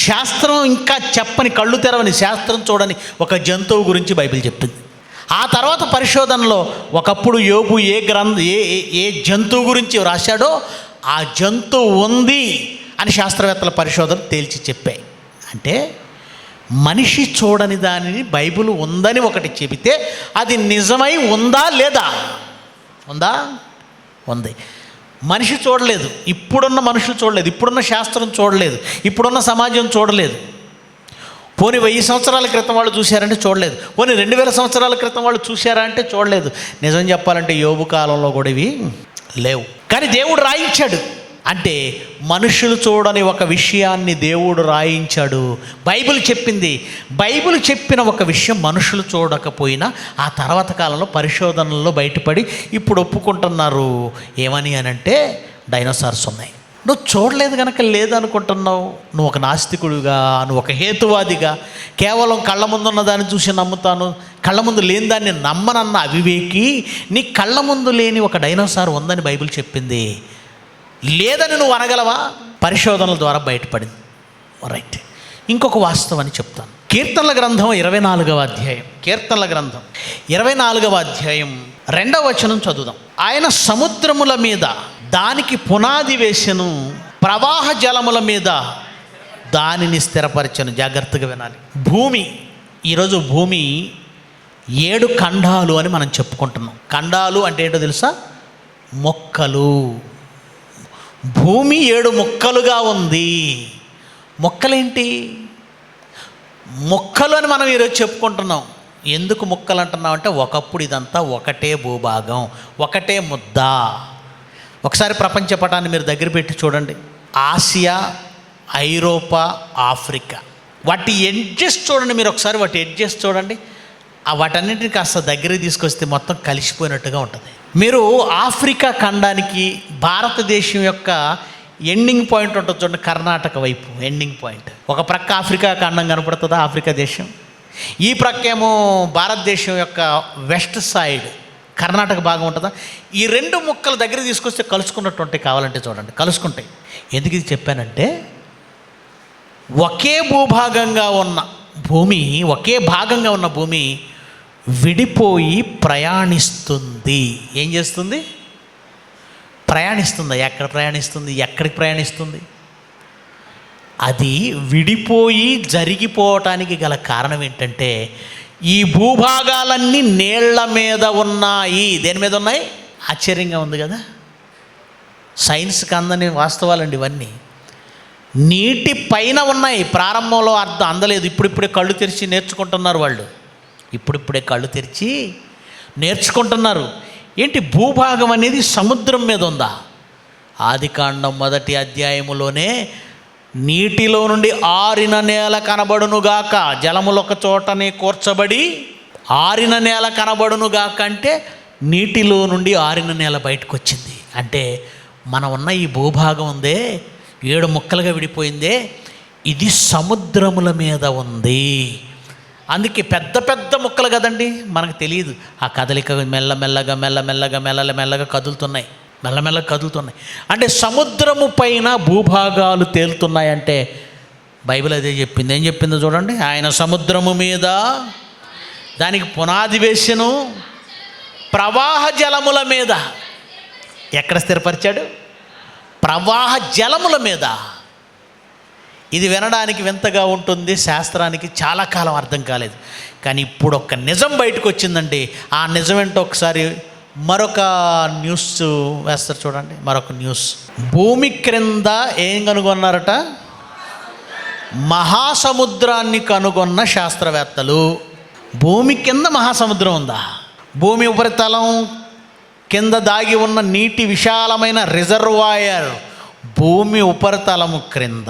శాస్త్రం ఇంకా చెప్పని, కళ్ళు తెరవని, శాస్త్రం చూడని ఒక జంతువు గురించి బైబిల్ చెప్పింది. ఆ తర్వాత పరిశోధనలో ఒకప్పుడు యోబు ఏ జంతువు గురించి రాశాడో ఆ జంతువు ఉంది అని శాస్త్రవేత్తల పరిశోధన తేల్చి చెప్పాయి. అంటే మనిషి చూడని దానిని బైబిల్ ఉందని ఒకటి చెబితే అది నిజమై ఉందా లేదా? ఉందా? ఉంది. మనిషి చూడలేదు, ఇప్పుడున్న మనుషులు చూడలేదు, ఇప్పుడున్న శాస్త్రం చూడలేదు, ఇప్పుడున్న సమాజం చూడలేదు. పోనీ 1000 సంవత్సరాల క్రితం వాళ్ళు చూశారంటే చూడలేదు. పోనీ 2000 సంవత్సరాల క్రితం వాళ్ళు చూశారా అంటే చూడలేదు. నిజం చెప్పాలంటే యోబు కాలంలో కూడా ఇవి లేవు. కానీ దేవుడు రాయించాడు. అంటే మనుషులు చూడని ఒక విషయాన్ని దేవుడు రాయించాడు. బైబిల్ చెప్పింది. బైబిల్ చెప్పిన ఒక విషయం మనుషులు చూడకపోయినా ఆ తర్వాత కాలంలో పరిశోధనల్లో బయటపడి ఇప్పుడు ఒప్పుకుంటున్నారు. ఏమని అనంటే డైనోసార్స్ ఉన్నాయి. నువ్వు చూడలేదు కనుక లేదనుకుంటున్నావు. నువ్వు ఒక నాస్తికుడిగా, నువ్వు ఒక హేతువాదిగా, కేవలం కళ్ళ ముందున్న దాన్ని చూసి నమ్ముతాను, కళ్ళ ముందు లేని దాన్ని నమ్మనన్న అవివేకి, నీ కళ్ళ ముందు లేని ఒక డైనోసార్ ఉందని బైబిల్ చెప్పింది. లేదని నువ్వు అనగలవా? పరిశోధనల ద్వారా బయటపడింది. రైట్. ఇంకొక వాస్తవం అని చెప్తాను. కీర్తనల గ్రంథం 24వ అధ్యాయం, కీర్తనల గ్రంథం 24వ అధ్యాయం 2వ వచనం చదువుదాం. ఆయన సముద్రముల మీద దానికి పునాది వేసెను, ప్రవాహ జలముల మీద దానిని స్థిరపరచను. జాగ్రత్తగా వినాలి. భూమి, ఈరోజు భూమి 7 ఖండాలు అని మనం చెప్పుకుంటున్నాం. ఖండాలు అంటే ఏంటో తెలుసా? మొక్కలు. భూమి 7 ముక్కలుగా ఉంది. మొక్కలేంటి? మొక్కలు అని మనం ఈరోజు చెప్పుకుంటున్నాం. ఎందుకు మొక్కలు అంటున్నాం అంటే ఒకప్పుడు ఇదంతా ఒకటే భూభాగం, ఒకటే ముద్ద. ఒకసారి ప్రపంచ పటాన్ని మీరు దగ్గర పెట్టి చూడండి. ఆసియా, ఐరోపా, ఆఫ్రికా, వాటి ఎడ్జెస్ చూడండి. మీరు ఒకసారి వాటి ఎడ్జెస్ చూడండి. వాటన్నింటినీ కాస్త దగ్గరికి తీసుకొస్తే మొత్తం కలిసిపోయినట్టుగా ఉంటుంది. మీరు ఆఫ్రికా ఖండానికి భారతదేశం యొక్క ఎండింగ్ పాయింట్ ఉంటుంది చూడండి, కర్ణాటక వైపు ఎండింగ్ పాయింట్. ఒక ప్రక్క ఆఫ్రికా ఖండం కనపడుతుందా? ఆఫ్రికా దేశం. ఈ ప్రక్క ఏమో భారతదేశం యొక్క వెస్ట్ సైడ్ కర్ణాటక భాగం ఉంటుందా? ఈ 2 ముక్కలు దగ్గర తీసుకొస్తే కలుసుకున్నట్టు ఉంటాయి. కావాలంటే చూడండి, కలుసుకుంటాయి. ఎందుకు ఇది చెప్పానంటే ఒకే భూభాగంగా ఉన్న భూమి, ఒకే భాగంగా ఉన్న భూమి విడిపోయి ప్రయాణిస్తుంది. ఏం చేస్తుంది? ప్రయాణిస్తుంది. ఎక్కడ ప్రయాణిస్తుంది? ఎక్కడికి ప్రయాణిస్తుంది? అది విడిపోయి జరిగిపోవటానికి గల కారణం ఏంటంటే ఈ భూభాగాలన్నీ నీళ్ల మీద ఉన్నాయి. దేని మీద ఉన్నాయి? ఆశ్చర్యంగా ఉంది కదా. సైన్స్కి అందని వాస్తవాలండి ఇవన్నీ. నీటి పైన ఉన్నాయి. ప్రారంభంలో అర్థం అందలేదు. ఇప్పుడిప్పుడే కళ్ళు తెరిచి నేర్చుకుంటున్నారు వాళ్ళు. ఇప్పుడిప్పుడే కళ్ళు తెరిచి నేర్చుకుంటున్నారు. ఏంటి? భూభాగం అనేది సముద్రం మీద ఉందా? ఆదికాండం 1వ అధ్యాయములోనే నీటిలో నుండి ఆరిన నేల కనబడునుగాక, జలములొక చోటనే కూర్చబడి ఆరిన నేల కనబడునుగాక అంటే నీటిలో నుండి ఆరిన నేల బయటకు వచ్చింది. అంటే మనం ఉన్న ఈ భూభాగం ఉందే, 7 ముక్కలుగా విడిపోయిందే, ఇది సముద్రముల మీద ఉంది. అందుకే పెద్ద పెద్ద ముక్కలు కదండి, మనకు తెలియదు. ఆ కదలిక మెల్లమెల్లగా కదులుతున్నాయి, మెల్లమెల్లగా కదులుతున్నాయి. అంటే సముద్రము పైన భూభాగాలు తేలుతున్నాయంటే బైబిల్ అదే చెప్పింది. ఏం చెప్పిందో చూడండి. ఆయన సముద్రము మీద దానికి పునాది వేసెను, ప్రవాహ జలముల మీద. ఎక్కడ స్థిరపరిచాడు? ప్రవాహ జలముల మీద. ఇది వినడానికి వింతగా ఉంటుంది, శాస్త్రానికి చాలా కాలం అర్థం కాలేదు. కానీ ఇప్పుడు ఒక నిజం బయటకు వచ్చిందండి. ఆ నిజం ఏంటో ఒకసారి మరొక న్యూస్ వేస్తారు చూడండి. మరొక న్యూస్. భూమి క్రింద ఏం కనుగొన్నారట? మహాసముద్రాన్ని కనుగొన్న శాస్త్రవేత్తలు. భూమి కింద మహాసముద్రం ఉందా? భూమి ఉపరితలం కింద దాగి ఉన్న నీటి విశాలమైన రిజర్వాయర్ భూమి ఉపరితలము క్రింద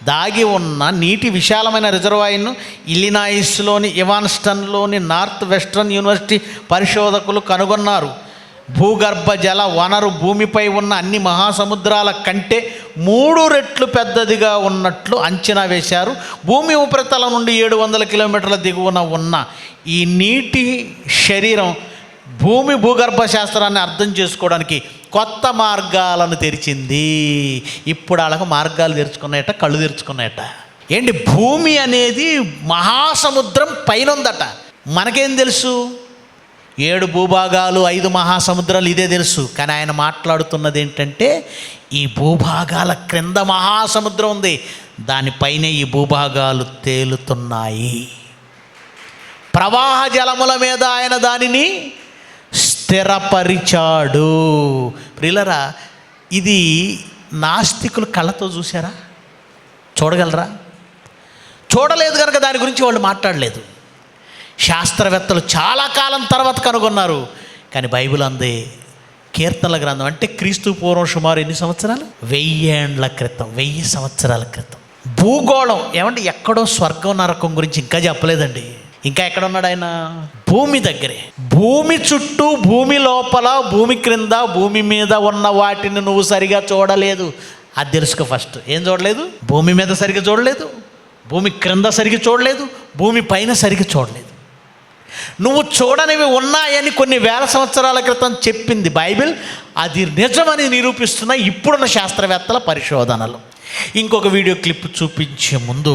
దాగి ఉన్న నీటి విశాలమైన రిజర్వాయర్ను ఇల్లినాయిస్లోని ఇవాన్స్టన్లోని నార్త్ వెస్ట్రన్ యూనివర్సిటీ పరిశోధకులు కనుగొన్నారు. భూగర్భ జల వనరు భూమిపై ఉన్న అన్ని మహాసముద్రాల కంటే 3 రెట్లు పెద్దదిగా ఉన్నట్లు అంచనా వేశారు. భూమి ఉపరితలం నుండి 700 కిలోమీటర్ల దిగువన ఉన్న ఈ నీటి శరీరం భూమి భూగర్భ శాస్త్రాన్ని అర్థం చేసుకోవడానికి కొత్త మార్గాలను తెరిచింది. ఇప్పుడు వాళ్ళకు మార్గాలు తెరుచుకున్నాయట, కళ్ళు తెరుచుకున్నాయట. ఏంటి, భూమి అనేది మహాసముద్రం పైన ఉందట. మనకేం తెలుసు? 7 భూభాగాలు 5 మహాసముద్రాలు, ఇదే తెలుసు. కానీ ఆయన మాట్లాడుతున్నది ఏంటంటే ఈ భూభాగాల క్రింద మహాసముద్రం ఉంది, దానిపైనే ఈ భూభాగాలు తేలుతున్నాయి. ప్రవాహ జలముల మీద ఆయన దానిని స్థిరపరిచాడు. ప్రియులరా, ఇది నాస్తికులు కళ్ళతో చూసారా? చూడగలరా? చూడలేదు కనుక దాని గురించి వాళ్ళు మాట్లాడలేదు. శాస్త్రవేత్తలు చాలా కాలం తర్వాత కనుగొన్నారు. కానీ బైబిల్ అందే కీర్తనల గ్రంథం అంటే క్రీస్తు పూర్వం సుమారు ఎన్ని సంవత్సరాలు? 1000 ఏండ్ల క్రితం, 1000 సంవత్సరాల క్రితం. భూగోళం ఏమంటే ఎక్కడో స్వర్గం నరకం గురించి ఇంకా చెప్పలేదండి. ఇంకా ఎక్కడున్నాడు ఆయన? భూమి దగ్గరే. భూమి చుట్టూ, భూమి లోపల, భూమి క్రింద, భూమి మీద ఉన్న వాటిని నువ్వు సరిగా చూడలేదు. అది తెలుసుకో ఫస్ట్. ఏం చూడలేదు? భూమి మీద సరిగ్గా చూడలేదు, భూమి క్రింద సరిగ్గా చూడలేదు, భూమి పైన సరిగ్గా చూడలేదు. నువ్వు చూడనివి ఉన్నాయని కొన్ని వేల సంవత్సరాల క్రితం చెప్పింది బైబిల్. అది నిజమని నిరూపిస్తున్న ఇప్పుడున్న శాస్త్రవేత్తల పరిశోధనలు. ఇంకొక వీడియో క్లిప్ చూపించే ముందు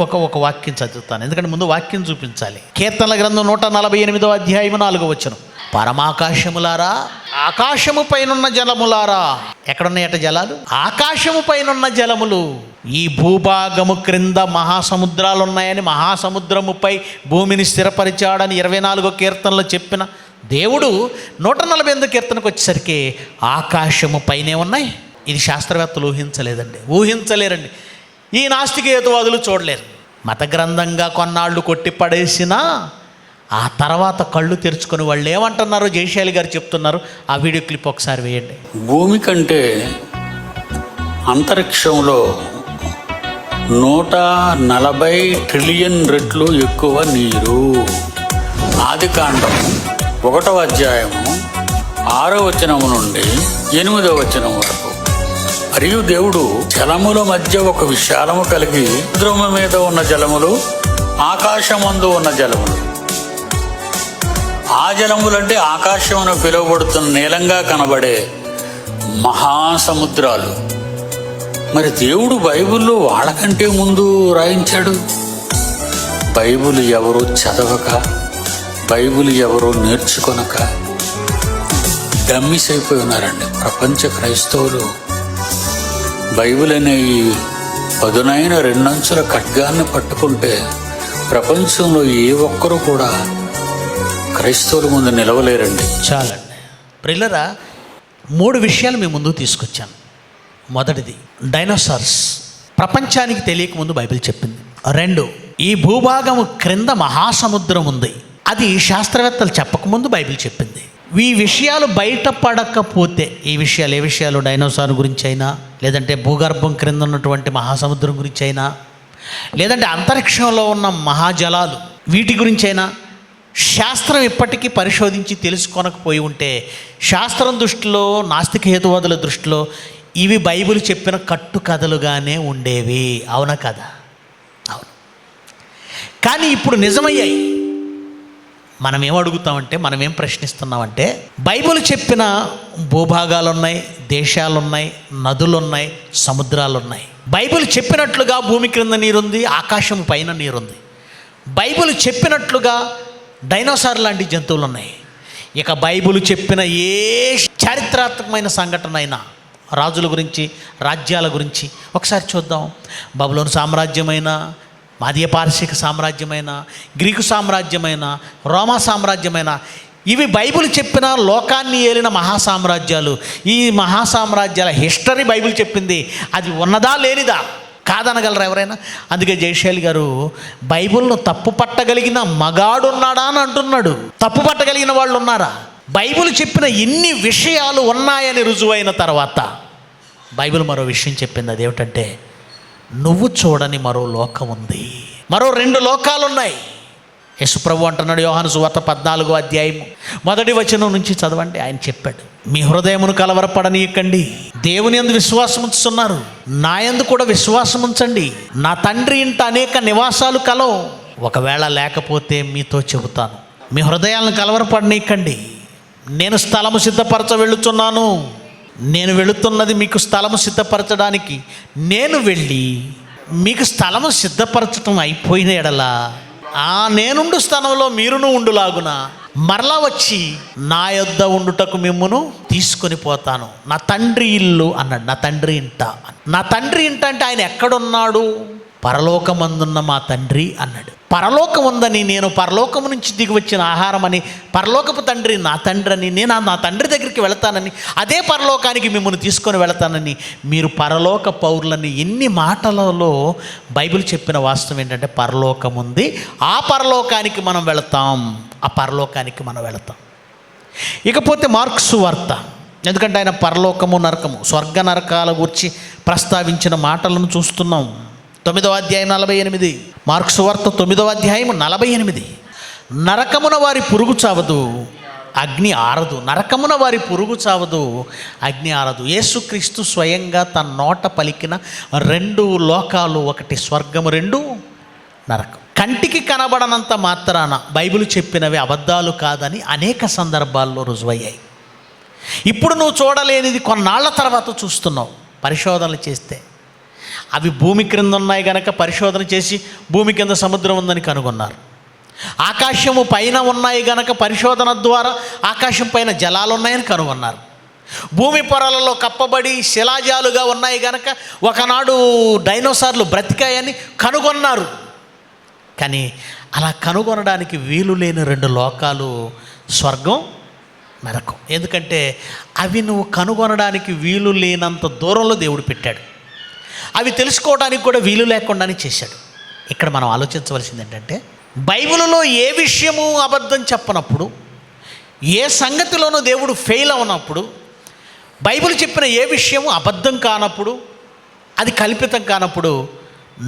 ఒక వాక్యం చదువుతాను, ఎందుకంటే ముందు వాక్యం చూపించాలి. కీర్తనల గ్రంథం 148వ అధ్యాయం 4వ వచనం. పరమాకాశములారా, ఆకాశము పైనున్న జలములారా. ఎక్కడున్నాయట జలాలు? ఆకాశము పైనున్న జలములు. ఈ భూభాగము క్రింద మహాసముద్రాలు ఉన్నాయని, మహాసముద్రముపై భూమిని స్థిరపరిచాడని 24వ కీర్తనలో చెప్పిన దేవుడు 148వ కీర్తనకు వచ్చేసరికి ఆకాశము పైనే ఉన్నాయి. ఇది శాస్త్రవేత్తలు ఊహించలేరండి. ఈ నాస్తిక హేతువాదులు చూడలేరు. మత గ్రంథంగా కొన్నాళ్ళు కొట్టి పడేసినా ఆ తర్వాత కళ్ళు తెరుచుకొని వాళ్ళు ఏమంటున్నారో జయశాలి గారు చెప్తున్నారు. ఆ వీడియో క్లిప్ ఒకసారి వేయండి. భూమి కంటే అంతరిక్షంలో 140 ట్రిలియన్ రెట్లు ఎక్కువ నీరు. ఆదికాండం 1వ అధ్యాయము 6వ వచనము నుండి 8వ వచనం వరకు. మరియు దేవుడు జలముల మధ్య ఒక విశాలము కలిగి, సముద్రము మీద ఉన్న జలములు, ఆకాశమందు ఉన్న జలములు. ఆ జలములంటే ఆకాశమును పిలువబడుతున్న నీలంగా కనబడే మహాసముద్రాలు. మరి దేవుడు బైబిల్లో వాళ్ళకంటే ముందు రాయించాడు. బైబిల్ ఎవరో చదవక, బైబిల్ ఎవరో నేర్చుకొనక డమ్మిస్ అయిపోయి ఉన్నారండి ప్రపంచ క్రైస్తవులు. బైబిల్ అనే ఈ పదునైన 2 అంచుల ఖడ్గాన్ని పట్టుకుంటే ప్రపంచంలో ఏ ఒక్కరూ కూడా క్రైస్తవుల ముందు నిలవలేరండి. చాలండి ప్రియులరా, 3 విషయాలు మీ ముందు తీసుకొచ్చాను. మొదటిది, డైనోసార్స్ ప్రపంచానికి తెలియకముందు బైబిల్ చెప్పింది. 2, ఈ భూభాగము క్రింద మహాసముద్రం ఉంది. అది శాస్త్రవేత్తలు చెప్పకముందు బైబిల్ చెప్పింది. ఈ విషయాలు బయటపడకపోతే, ఏ విషయాలు డైనోసార్ గురించి అయినా, లేదంటే భూగర్భం క్రింద ఉన్నటువంటి మహాసముద్రం గురించి అయినా, లేదంటే అంతరిక్షంలో ఉన్న మహాజలాలు, వీటి గురించి అయినా శాస్త్రం ఇప్పటికీ పరిశోధించి తెలుసుకొనకపోయి ఉంటే, శాస్త్రం దృష్టిలో, నాస్తిక హేతువాదుల దృష్టిలో ఇవి బైబిల్ చెప్పిన కట్టుకథలుగానే ఉండేవి. అవునా కదా? అవును. కానీ ఇప్పుడు నిజమయ్యాయి. మనం ఏం అడుగుతామంటే, మనం ఏం ప్రశ్నిస్తున్నామంటే, బైబిల్ చెప్పిన భూభాగాలు ఉన్నాయి, దేశాలు ఉన్నాయి, నదులు ఉన్నాయి, సముద్రాలు ఉన్నాయి. బైబిల్ చెప్పినట్లుగా భూమి క్రింద నీరుంది, ఆకాశం పైన నీరుంది. బైబిల్ చెప్పినట్లుగా డైనోసార్ లాంటి జంతువులు ఉన్నాయి. ఇక బైబిల్ చెప్పిన ఏ చారిత్రాత్మకమైన సంఘటన అయినా, రాజుల గురించి, రాజ్యాల గురించి ఒకసారి చూద్దాం. బబులోను సామ్రాజ్యమైన, మాదీయ పారసీక సామ్రాజ్యమైన, గ్రీకు సామ్రాజ్యమైన, రోమా సామ్రాజ్యమైన, ఇవి బైబిల్ చెప్పిన లోకాన్ని ఏలిన మహాసామ్రాజ్యాలు. ఈ మహాసామ్రాజ్యాల హిస్టరీ బైబిల్ చెప్పింది. అది ఉన్నదా లేనిదా కాదనగలరా ఎవరైనా? అందుకే జయశాలి గారు బైబిల్ను తప్పు పట్టగలిగిన మగాడు ఉన్నాడా అని అంటున్నాడు. తప్పు పట్టగలిగిన వాళ్ళు ఉన్నారా? బైబిల్ చెప్పిన ఇన్ని విషయాలు ఉన్నాయని రుజువైన తర్వాత బైబిల్ మరో విషయం చెప్పింది. అదేమిటంటే, నువ్వు చూడని మరో లోకం ఉంది, మరో 2 లోకాలు ఉన్నాయి. యేసుప్రభు అంటున్నాడు, యోహాను సువార్త 14వ అధ్యాయం 1వ వచనం నుంచి చదవండి. ఆయన చెప్పాడు, మీ హృదయమును కలవరపడనీయకండి, దేవుని యందు విశ్వాసం ఉంచుతున్నారు, నా యందు కూడా విశ్వాసం ఉంచండి. నా తండ్రి ఇంట అనేక నివాసాలు కలవు, ఒకవేళ లేకపోతే మీతో చెబుతాను. మీ హృదయాలను కలవరపడనీయకండి, నేను స్థలము సిద్ధపరచ వెళ్ళుచున్నాను. నేను వెళుతున్నది మీకు స్థలము సిద్ధపరచడానికి. నేను వెళ్ళి మీకు స్థలము సిద్ధపరచడం అయిపోయిన ఎడలా నేనుండు స్థలంలో మీరును ఉండులాగున మరలా వచ్చి నా యొద్ద ఉండుటకు మిమ్మును తీసుకొని పోతాను. నా తండ్రి ఇల్లు అన్నాడు, నా తండ్రి ఇంట. నా తండ్రి ఇంట అంటే ఆయన ఎక్కడున్నాడు? పరలోకమందున్న మా తండ్రి అన్నాడు. పరలోకం ఉందని, నేను పరలోకము నుంచి దిగి వచ్చిన ఆహారం అని, పరలోకపు తండ్రి నా తండ్రి అని, నేను నా తండ్రి దగ్గరికి వెళతానని, అదే పరలోకానికి మిమ్మల్ని తీసుకొని వెళతానని, మీరు పరలోక పౌరులని ఎన్ని మాటలలో బైబిల్ చెప్పిన వాస్తవం ఏంటంటే, పరలోకం ఉంది, ఆ పరలోకానికి మనం వెళతాం, ఆ పరలోకానికి మనం వెళతాం. ఇకపోతే మార్కు సువార్త, ఎందుకంటే ఆయన పరలోకము నరకము స్వర్గ నరకాల గురించి ప్రస్తావించిన మాటలను చూస్తున్నాం. 9వ అధ్యాయం 48, మార్కు సువార్త 9వ అధ్యాయం 48. నరకమున వారి పురుగు చావదు, అగ్ని ఆరదు. నరకమున వారి పురుగు చావదు, అగ్ని ఆరదు. యేసుక్రీస్తు స్వయంగా తన నోట పలికిన 2 లోకాలు, ఒకటి స్వర్గము, 2 నరకం. కంటికి కనబడనంత మాత్రాన బైబిల్ చెప్పినవి అబద్ధాలు కాదని అనేక సందర్భాల్లో రుజువయ్యాయి. ఇప్పుడు నువ్వు చూడలేనిది కొన్నాళ్ల తర్వాత చూస్తున్నావు. పరిశోధనలు చేస్తే అవి భూమి క్రింద ఉన్నాయి కనుక పరిశోధన చేసి భూమి కింద సముద్రం ఉందని కనుగొన్నారు. ఆకాశము పైన ఉన్నాయి గనక పరిశోధన ద్వారా ఆకాశం పైన జలాలు ఉన్నాయని కనుగొన్నారు. భూమి పొరలలో కప్పబడి శిలాజాలుగా ఉన్నాయి గనక ఒకనాడు డైనోసార్లు బ్రతికాయని కనుగొన్నారు. కానీ అలా కనుగొనడానికి వీలు లేని 2 లోకాలు స్వర్గం, నరకం. ఎందుకంటే అవి నువ్వు కనుగొనడానికి వీలు లేనంత దూరంలో దేవుడు పెట్టాడు. అవి తెలుసుకోవడానికి కూడా వీలు లేకుండానే చేశాడు. ఇక్కడ మనం ఆలోచించవలసింది ఏంటంటే, బైబిల్లో ఏ విషయము అబద్ధం చెప్పనప్పుడు, ఏ సంగతిలోనూ దేవుడు ఫెయిల్ అవనప్పుడు, బైబిల్ చెప్పిన ఏ విషయము అబద్ధం కానప్పుడు, అది కల్పితం కానప్పుడు,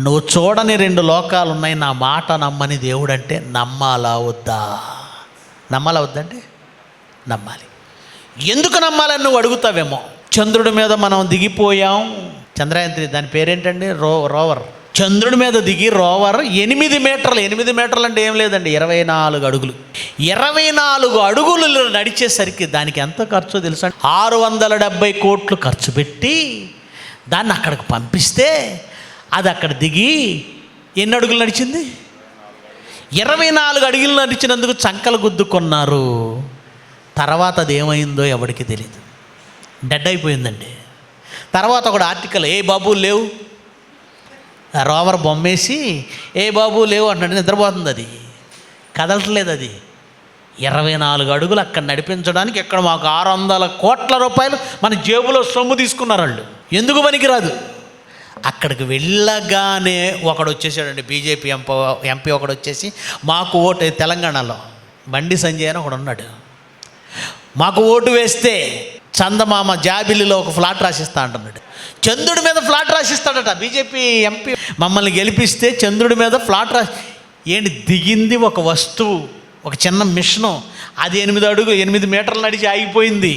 నువ్వు చూడని 2 లోకాలు ఉన్నాయి, నా మాట నమ్మని దేవుడు అంటే నమ్మాలా వద్దా? నమ్మాలా వద్దంటే నమ్మాలి. ఎందుకు నమ్మాలని నువ్వు అడుగుతావేమో. చంద్రుడి మీద మనం దిగిపోయాం, చంద్రయాన్ 3, దాని పేరేంటండి, రోవర్. చంద్రుడి మీద దిగి రోవర్ 8 మీటర్లు, 8 మీటర్లు అంటే ఏం లేదండి, 24 అడుగులు. 24 అడుగులు నడిచేసరికి దానికి ఎంత ఖర్చో తెలుసా? 670 కోట్లు ఖర్చు పెట్టి దాన్ని అక్కడికి పంపిస్తే అది అక్కడ దిగి ఎన్ని అడుగులు నడిచింది? 24 అడుగులు నడిచినందుకు చంకలు గుద్దుకున్నారు. తర్వాత అది ఏమైందో ఎవరికి తెలియదు, డెడ్ అయిపోయిందండి. తర్వాత ఒకడు ఆర్టికల్, ఏ బాబు లేవు, రోవర్ బొమ్మేసి ఏ బాబు లేవు అంటాడు, నిద్రపోతుంది, అది కదలట్లేదు. అది 24 అడుగులు అక్కడ నడిపించడానికి ఇక్కడ మాకు 600 కోట్ల రూపాయలు మన జేబులో సొమ్ము తీసుకున్నారు వాళ్ళు. ఎందుకు పనికిరాదు. అక్కడికి వెళ్ళగానే ఒకడు వచ్చేసాడండి, బీజేపీ ఎంపీ ఒకడు వచ్చేసి, మాకు ఓటు, తెలంగాణలో బండి సంజయ్ అని ఒకడు ఉన్నాడు, మాకు ఓటు వేస్తే చందమామ జాబిలిలో ఒక ఫ్లాట్ రాసిస్తా అంటున్నాడు. చంద్రుడి మీద ఫ్లాట్ రాసిస్తాడట బీజేపీ ఎంపీ. మమ్మల్ని గెలిపిస్తే చంద్రుడి మీద ఫ్లాట్ ఏంటి? దిగింది ఒక వస్తువు, ఒక చిన్న మిషను, అది 8 మీటర్లు నడిచి ఆగిపోయింది.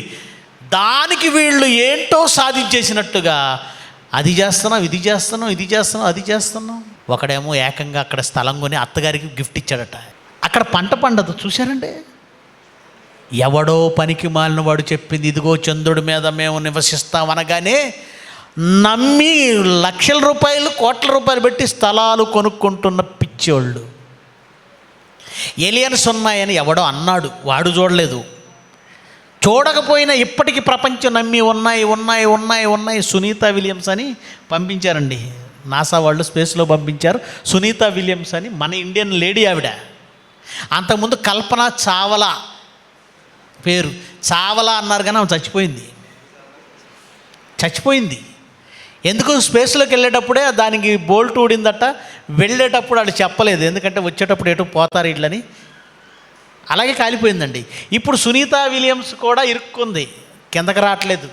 దానికి వీళ్ళు ఏంటో సాధించేసినట్టుగా అది చేస్తున్నాం, ఇది చేస్తున్నాం, ఇది చేస్తున్నాం, అది చేస్తున్నాం. ఒకడేమో ఏకంగా అక్కడ స్థలం కొని అత్తగారికి గిఫ్ట్ ఇచ్చాడట. అక్కడ పంట పండదు. చూశారండి, ఎవడో పనికి మాలిన వాడు చెప్పింది, ఇదిగో చంద్రుడి మీద మేము నివసిస్తాం అనగానే నమ్మి లక్షల రూపాయలు, కోట్ల రూపాయలు పెట్టి స్థలాలు కొనుక్కుంటున్న పిచ్చోళ్ళు. ఏలియన్స్ ఉన్నాయని ఎవడో అన్నాడు, వాడు చూడలేదు. చూడకపోయినా ఇప్పటికీ ప్రపంచం నమ్మి ఉన్నాయి ఉన్నాయి ఉన్నాయి ఉన్నాయి. సునీత విలియమ్స్ అని పంపించారండి, నాసా వాళ్ళు స్పేస్లో పంపించారు. సునీత విలియమ్స్ అని మన ఇండియన్ లేడీ ఆవిడ. అంతకుముందు కల్పన చావలా పేరు, చావలా అన్నారు కానీ ఆమె చచ్చిపోయింది. ఎందుకు? స్పేస్లోకి వెళ్ళేటప్పుడే దానికి బోల్ట్ ఊడిందట. వెళ్ళేటప్పుడు వాళ్ళు చెప్పలేదు, ఎందుకంటే వచ్చేటప్పుడు ఎటు పోతారు వీళ్ళని. అలాగే కాలిపోయిందండి. ఇప్పుడు సునీత విలియమ్స్ కూడా ఇరుక్కుంది, కిందకి రావట్లేదు.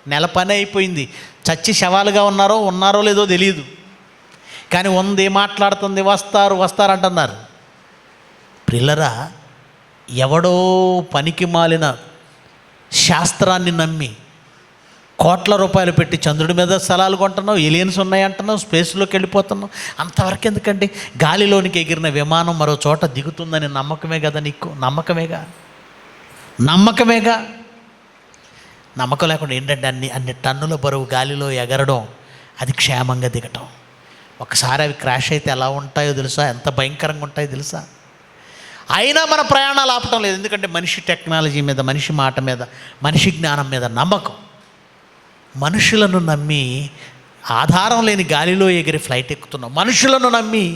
నెల పని అయిపోయింది. చచ్చి శవాలుగా ఉన్నారో లేదో తెలియదు, కానీ ఉంది, మాట్లాడుతుంది, వస్తారు అంటున్నారు. ప్రిల్లరా, ఎవడో పనికి మాలిన శాస్త్రాన్ని నమ్మి కోట్ల రూపాయలు పెట్టి చంద్రుడి మీద స్థలాలు కొంటున్నావు, ఎలియన్స్ ఉన్నాయి అంటున్నావు, స్పేస్లోకి వెళ్ళిపోతున్నావు. అంతవరకు ఎందుకండి? గాలిలోనికి ఎగిరిన విమానం మరో చోట దిగుతుందని నమ్మకమే కదా నీకు? నమ్మకమేగా. నమ్మకం లేకుండా ఏంటంటే అన్ని టన్నుల బరువు గాలిలో ఎగరడం, అది క్షేమంగా దిగటం. ఒకసారి అవి క్రాష్ అయితే ఎలా ఉంటాయో తెలుసా? ఎంత భయంకరంగా ఉంటాయో తెలుసా? అయినా మన ప్రయాణాలు ఆపటం లేదు. ఎందుకంటే మనిషి టెక్నాలజీ మీద, మనిషి మాట మీద, మనిషి జ్ఞానం మీద నమ్మకం. మనుషులను నమ్మి ఆధారం లేని గాలిలో ఎగిరి ఫ్లైట్ ఎక్కుతున్నాం. మనుషులను నమ్మి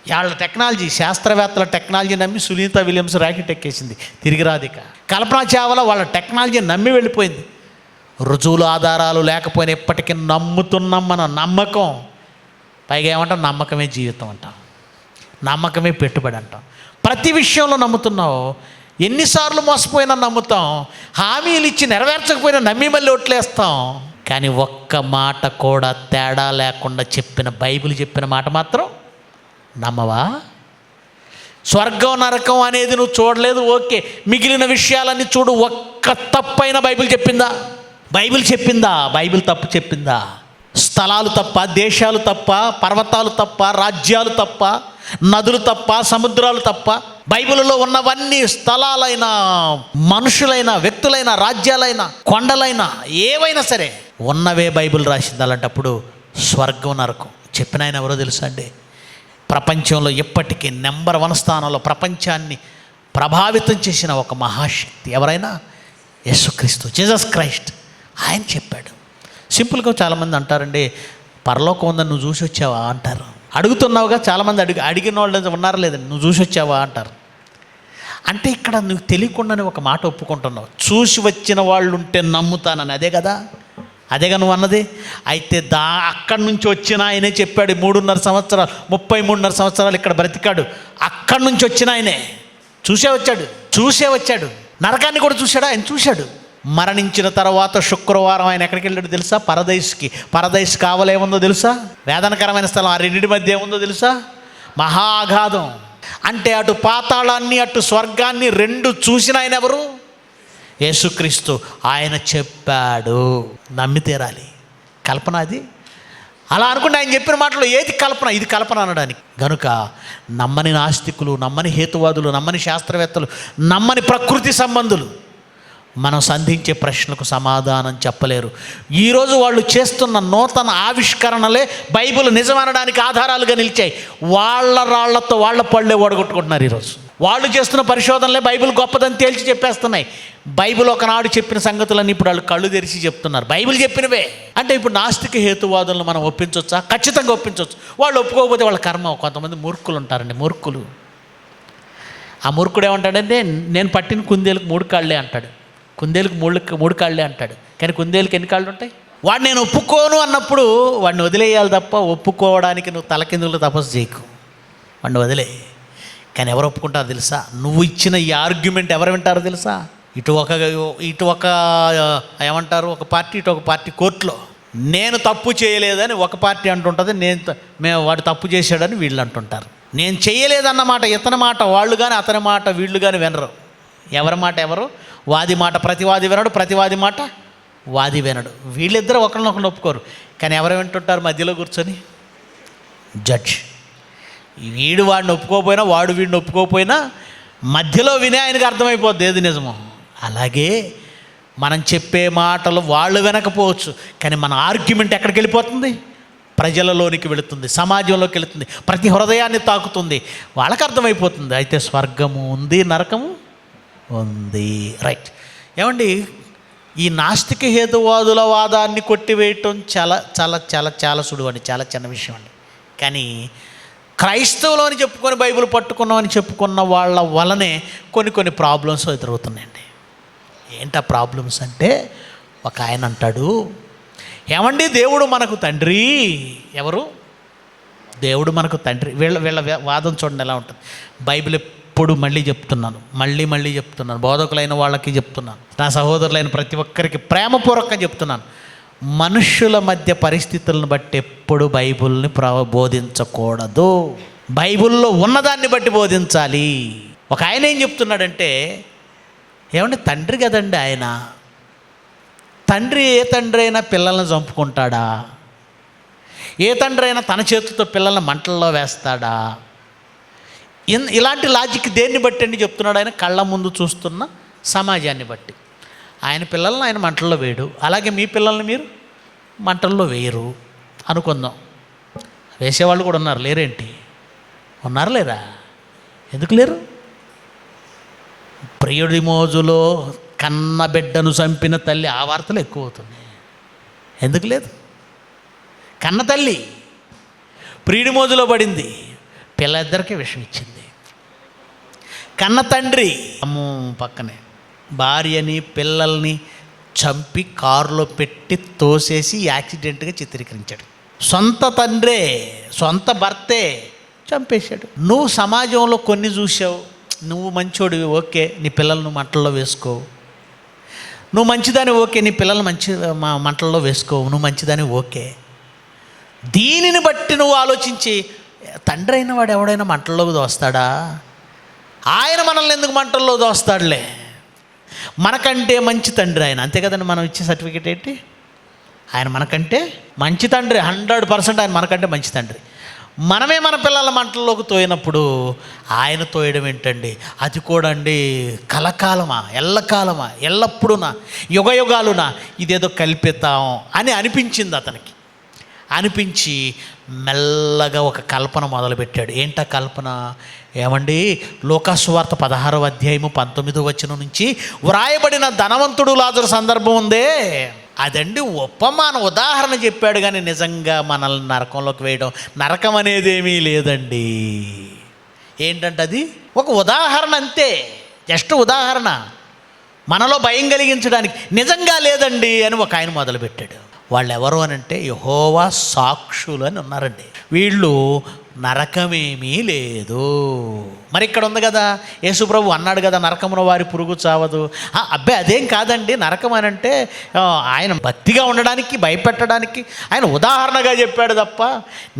వాళ్ళ టెక్నాలజీ, శాస్త్రవేత్తల టెక్నాలజీ నమ్మి సునీత విలియమ్స్ రాకెట్ ఎక్కేసింది, తిరిగి రాదిక. కల్పనా చావ్లా వాళ్ళ టెక్నాలజీ నమ్మి వెళ్ళిపోయింది. రుజువులు ఆధారాలు లేకపోయినా ఎప్పటికీ నమ్ముతున్నాం. మన నమ్మకం, పైగా ఏమంటాం? నమ్మకమే జీవితం అంటాం, నమ్మకమే పెట్టుబడి అంటాం. ప్రతి విషయంలో నమ్ముతున్నావు. ఎన్నిసార్లు మోసపోయినా నమ్ముతాం, హామీలు ఇచ్చి నెరవేర్చకపోయినా నమ్మి మళ్ళీ ఓట్లేస్తాం. కానీ ఒక్క మాట కూడా తేడా లేకుండా చెప్పిన బైబిల్ చెప్పిన మాట మాత్రం నమ్మవా? స్వర్గం నరకం అనేది నువ్వు చూడలేదు, ఓకే, మిగిలిన విషయాలన్నీ చూడు. ఒక్క తప్పైన బైబిల్ చెప్పిందా? బైబిల్ తప్పు చెప్పిందా? స్థలాలు తప్ప, దేశాలు తప్ప, పర్వతాలు తప్ప, రాజ్యాలు తప్ప, నదులు తప్ప, సముద్రాలు తప్ప, బైబిల్లో ఉన్నవన్నీ స్థలాలైనా, మనుషులైనా, వ్యక్తులైనా, రాజ్యాలైనా, కొండలైనా, ఏవైనా సరే ఉన్నవే బైబిల్ రాసింది. అలాంటప్పుడు స్వర్గం నరకం చెప్పిన ఆయన ఎవరో తెలుసా అండి? ప్రపంచంలో ఎప్పటికీ నెంబర్ 1 స్థానంలో ప్రపంచాన్ని ప్రభావితం చేసిన ఒక మహాశక్తి ఎవరైనా యేసుక్రీస్తు, జీసస్ క్రైస్ట్. ఆయన చెప్పాడు. సింపుల్గా చాలామంది అంటారండి, పరలోకం ఉందని నువ్వు చూసి వచ్చావా అంటారు. అడుగుతున్నావుగా, చాలామంది అడిగిన వాళ్ళు ఉన్నారా లేదండి, నువ్వు చూసి వచ్చావా అంటారు. అంటే ఇక్కడ నువ్వు తెలియకుండానే ఒక మాట ఒప్పుకుంటున్నావు, చూసి వచ్చిన వాళ్ళు ఉంటే నమ్ముతానని. అదేగా నువ్వు అన్నది. అయితే అక్కడి నుంచి వచ్చిన ఆయనే చెప్పాడు. 3.5 సంవత్సరాలు, 33.5 సంవత్సరాలు ఇక్కడ బ్రతికాడు. అక్కడి నుంచి వచ్చిన ఆయనే చూసే వచ్చాడు. నరకాన్ని కూడా చూశాడు. ఆయన చూశాడు. మరణించిన తర్వాత శుక్రవారం ఆయన ఎక్కడికి వెళ్ళాడు తెలుసా? పరదైస్ కావలేముందో తెలుసా? వేదనకరమైన స్థలం. ఆ రెండింటి మధ్య ఏముందో తెలుసా? మహాగాధం. అంటే అటు పాతాళాన్ని, అటు స్వర్గాన్ని రెండు చూసిన ఆయన ఎవరు? యేసుక్రీస్తు. ఆయన చెప్పాడు, నమ్మి తీరాలి. కల్పన అది. అలా అనుకుంటే ఆయన చెప్పిన మాటలో ఏది కల్పన? ఇది కల్పన అనడానికి. గనుక నమ్మని నాస్తికులు, నమ్మని హేతువాదులు, నమ్మని శాస్త్రవేత్తలు, నమ్మని ప్రకృతి సంబంధులు మనం సంధించే ప్రశ్నలకు సమాధానం చెప్పలేరు. ఈరోజు వాళ్ళు చేస్తున్న నూతన ఆవిష్కరణలే బైబిల్ నిజమనడానికి ఆధారాలుగా నిలిచాయి. వాళ్ళ రాళ్లతో వాళ్ళ పళ్ళే ఓడగొట్టుకుంటున్నారు. ఈరోజు వాళ్ళు చేస్తున్న పరిశోధనలే బైబిల్ గొప్పదని తేల్చి చెప్పేస్తున్నాయి. బైబిల్ ఒకనాడు చెప్పిన సంగతులన్నీ ఇప్పుడు వాళ్ళు కళ్ళు తెరిచి చెప్తున్నారు. బైబిల్ చెప్పినవే. అంటే ఇప్పుడు నాస్తిక హేతువాదులను మనం ఒప్పించవచ్చా? ఖచ్చితంగా ఒప్పించవచ్చు. వాళ్ళు ఒప్పుకోకపోతే వాళ్ళ కర్మ. కొంతమంది మూర్ఖులు ఉంటారండి, మూర్ఖులు. ఆ మూర్ఖుడు ఏమంటాడంటే, నేను పట్టిన కుందేలకు 3 కాళ్ళే అంటాడు. కుందేలకు 3 కాళ్ళే అంటాడు. కానీ కుందేలకు ఎన్ని కాళ్ళు ఉంటాయి? వాడు నేను ఒప్పుకోను అన్నప్పుడు వాడిని వదిలేయాలి తప్ప, ఒప్పుకోవడానికి నువ్వు తలకిందులు తపస్సు చేయకు, వాడిని వదిలే. కానీ ఎవరు ఒప్పుకుంటారో తెలుసా? నువ్వు ఇచ్చిన ఈ ఆర్గ్యుమెంట్ ఎవరు వింటారో తెలుసా? ఇటు ఒక ఏమంటారు, ఒక పార్టీ, ఇటు ఒక పార్టీ. కోర్టులో నేను తప్పు చేయలేదని ఒక పార్టీ అంటుంటుంది, మేము వాడు తప్పు చేశాడని వీళ్ళు అంటుంటారు. నేను చేయలేదన్నమాట ఇతని మాట వాళ్ళు కానీ, అతని మాట వీళ్ళు కానీ వినరు. ఎవరి మాట ఎవరు? వాది మాట ప్రతివాది వినడు, ప్రతివాది మాట వాది వినడు. వీళ్ళిద్దరూ ఒకరినొకరు ఒప్పుకోరు. కానీ ఎవరు వింటుంటారు మధ్యలో కూర్చొని? జడ్జ్. వీడు వాడిని ఒప్పుకోకపోయినా, వాడు వీడిని ఒప్పుకోకపోయినా మధ్యలో వినే ఆయనకు అర్థమైపోద్ది ఏది నిజమో. అలాగే మనం చెప్పే మాటలు వాళ్ళు వినకపోవచ్చు, కానీ మన ఆర్గ్యుమెంట్ ఎక్కడికి వెళ్ళిపోతుంది? ప్రజలలోనికి వెళుతుంది, సమాజంలోకి వెళుతుంది, ప్రతి హృదయాన్ని తాకుతుంది. వాళ్ళకి అర్థమైపోతుంది, అయితే స్వర్గము ఉంది, నరకము ఉంది. రైట్. ఏమండి, ఈ నాస్తిక హేతువాదుల వాదాన్ని కొట్టివేయటం చాలా చాలా చాలా చాలా సులువండి, చాలా చిన్న విషయం అండి. కానీ క్రైస్తవులు అని చెప్పుకొని, బైబిల్ పట్టుకున్నామని చెప్పుకున్న వాళ్ళ వలనే కొన్ని ప్రాబ్లమ్స్ ఎదురవుతున్నాయండి. ఏంటా ప్రాబ్లమ్స్ అంటే, ఒక ఆయన అంటాడు, ఏమండి దేవుడు మనకు తండ్రి. ఎవరు? దేవుడు మనకు తండ్రి. వీళ్ళ వాదం చూడండి ఎలా ఉంటుంది. బైబిల్ ఎప్పుడు మళ్ళీ చెప్తున్నాను, బోధకులైన వాళ్ళకి చెప్తున్నాను, నా సహోదరులైన ప్రతి ఒక్కరికి ప్రేమపూర్వకంగా చెప్తున్నాను, మనుష్యుల మధ్య పరిస్థితులను బట్టి ఎప్పుడు బైబిల్ని బోధించకూడదు. బైబిల్లో ఉన్నదాన్ని బట్టి బోధించాలి. ఒక ఆయన ఏం చెప్తున్నాడంటే, ఏమంటే తండ్రి కదండి ఆయన, ఏ తండ్రి అయినా పిల్లల్ని చంపుకుంటాడా? ఏ తండ్రి అయినా తన చేతితో పిల్లల్ని మంటల్లో వేస్తాడా? ఇలాంటి లాజిక్ దేన్ని బట్టి అండి చెప్తున్నాడు? ఆయన కళ్ళ ముందు చూస్తున్న సమాజాన్ని బట్టి. ఆయన పిల్లల్ని ఆయన మంటల్లో వేయడు, అలాగే మీ పిల్లల్ని మీరు మంటల్లో వేయరు అనుకుందాం. వేసేవాళ్ళు కూడా ఉన్నారు, లేరేంటి? ఉన్నారు, లేరా? ఎందుకు లేరు? ప్రియుడి మోజులో కన్న బిడ్డను చంపిన తల్లి, ఆ వార్తలు ఎక్కువ అవుతున్నాయి. ఎందుకు లేదు? కన్న తల్లి ప్రియుడి మోజులో పడింది, పిల్లలిద్దరికీ విషం ఇచ్చింది. కన్న తండ్రి అమ్మో పక్కనే భార్యని పిల్లల్ని చంపి కారులో పెట్టి తోసేసి యాక్సిడెంట్గా చిత్రీకరించాడు. సొంత తండ్రే, సొంత భర్తే చంపేశాడు. నువ్వు సమాజంలో కొన్ని చూసావు, నువ్వు మంచోడివి, ఓకే, నీ పిల్లలను మంటల్లో వేసుకో. నువ్వు మంచిదాని, ఓకే, నీ పిల్లలు మంటల్లో వేసుకోవు, నువ్వు మంచిదాని, ఓకే. దీనిని బట్టి నువ్వు ఆలోచించి, తండ్రి అయిన వాడు ఎవడైనా మంటల్లోకి దోస్తాడా? ఆయన మనల్ని ఎందుకు మంటల్లో దోస్తాడులే, మనకంటే మంచి తండ్రి ఆయన, అంతే కదండి. మనం ఇచ్చే సర్టిఫికేట్ ఏంటి? ఆయన మనకంటే మంచి తండ్రి, 100% ఆయన మనకంటే మంచి తండ్రి. మనమే మన పిల్లల మంటల్లోకి తోయినప్పుడు ఆయన తోయడం ఏంటండి? అది కూడా అండి కలకాలమా, ఎల్లకాలమా, ఎల్లప్పుడూనా, యుగయుగాలునా, ఇదేదో కల్పితాం అని అనిపించింది అతనికి. అనిపించి మెల్లగా ఒక కల్పన మొదలుపెట్టాడు. ఏంటా కల్పన? ఏమండి, లోకాసువార్త 16వ అధ్యాయము 19వ వచనం నుంచి వ్రాయబడిన ధనవంతుడు లాజరు సందర్భం ఉందే, అదండి ఉపమాన ఉదాహరణ చెప్పాడు. కానీ నిజంగా మనల్ని నరకంలోకి వేయడం, నరకం అనేది ఏమీ లేదండి. ఏంటంటే అది ఒక ఉదాహరణ అంతే, జస్ట్ ఉదాహరణ, మనలో భయం కలిగించడానికి. నిజంగా లేదండి అని ఒక ఆయన మొదలుపెట్టాడు. వాళ్ళు ఎవరు అని అంటే యెహోవా సాక్షులు అని ఉన్నారండి. వీళ్ళు నరకమేమీ లేదు. మరి ఇక్కడ ఉంది కదా, యేసుప్రభు అన్నాడు కదా, నరకమున వారి పురుగు చావదు. అబ్బే అదేం కాదండి, నరకం అని అంటే ఆయన భక్తిగా ఉండడానికి, భయపెట్టడానికి ఆయన ఉదాహరణగా చెప్పాడు తప్ప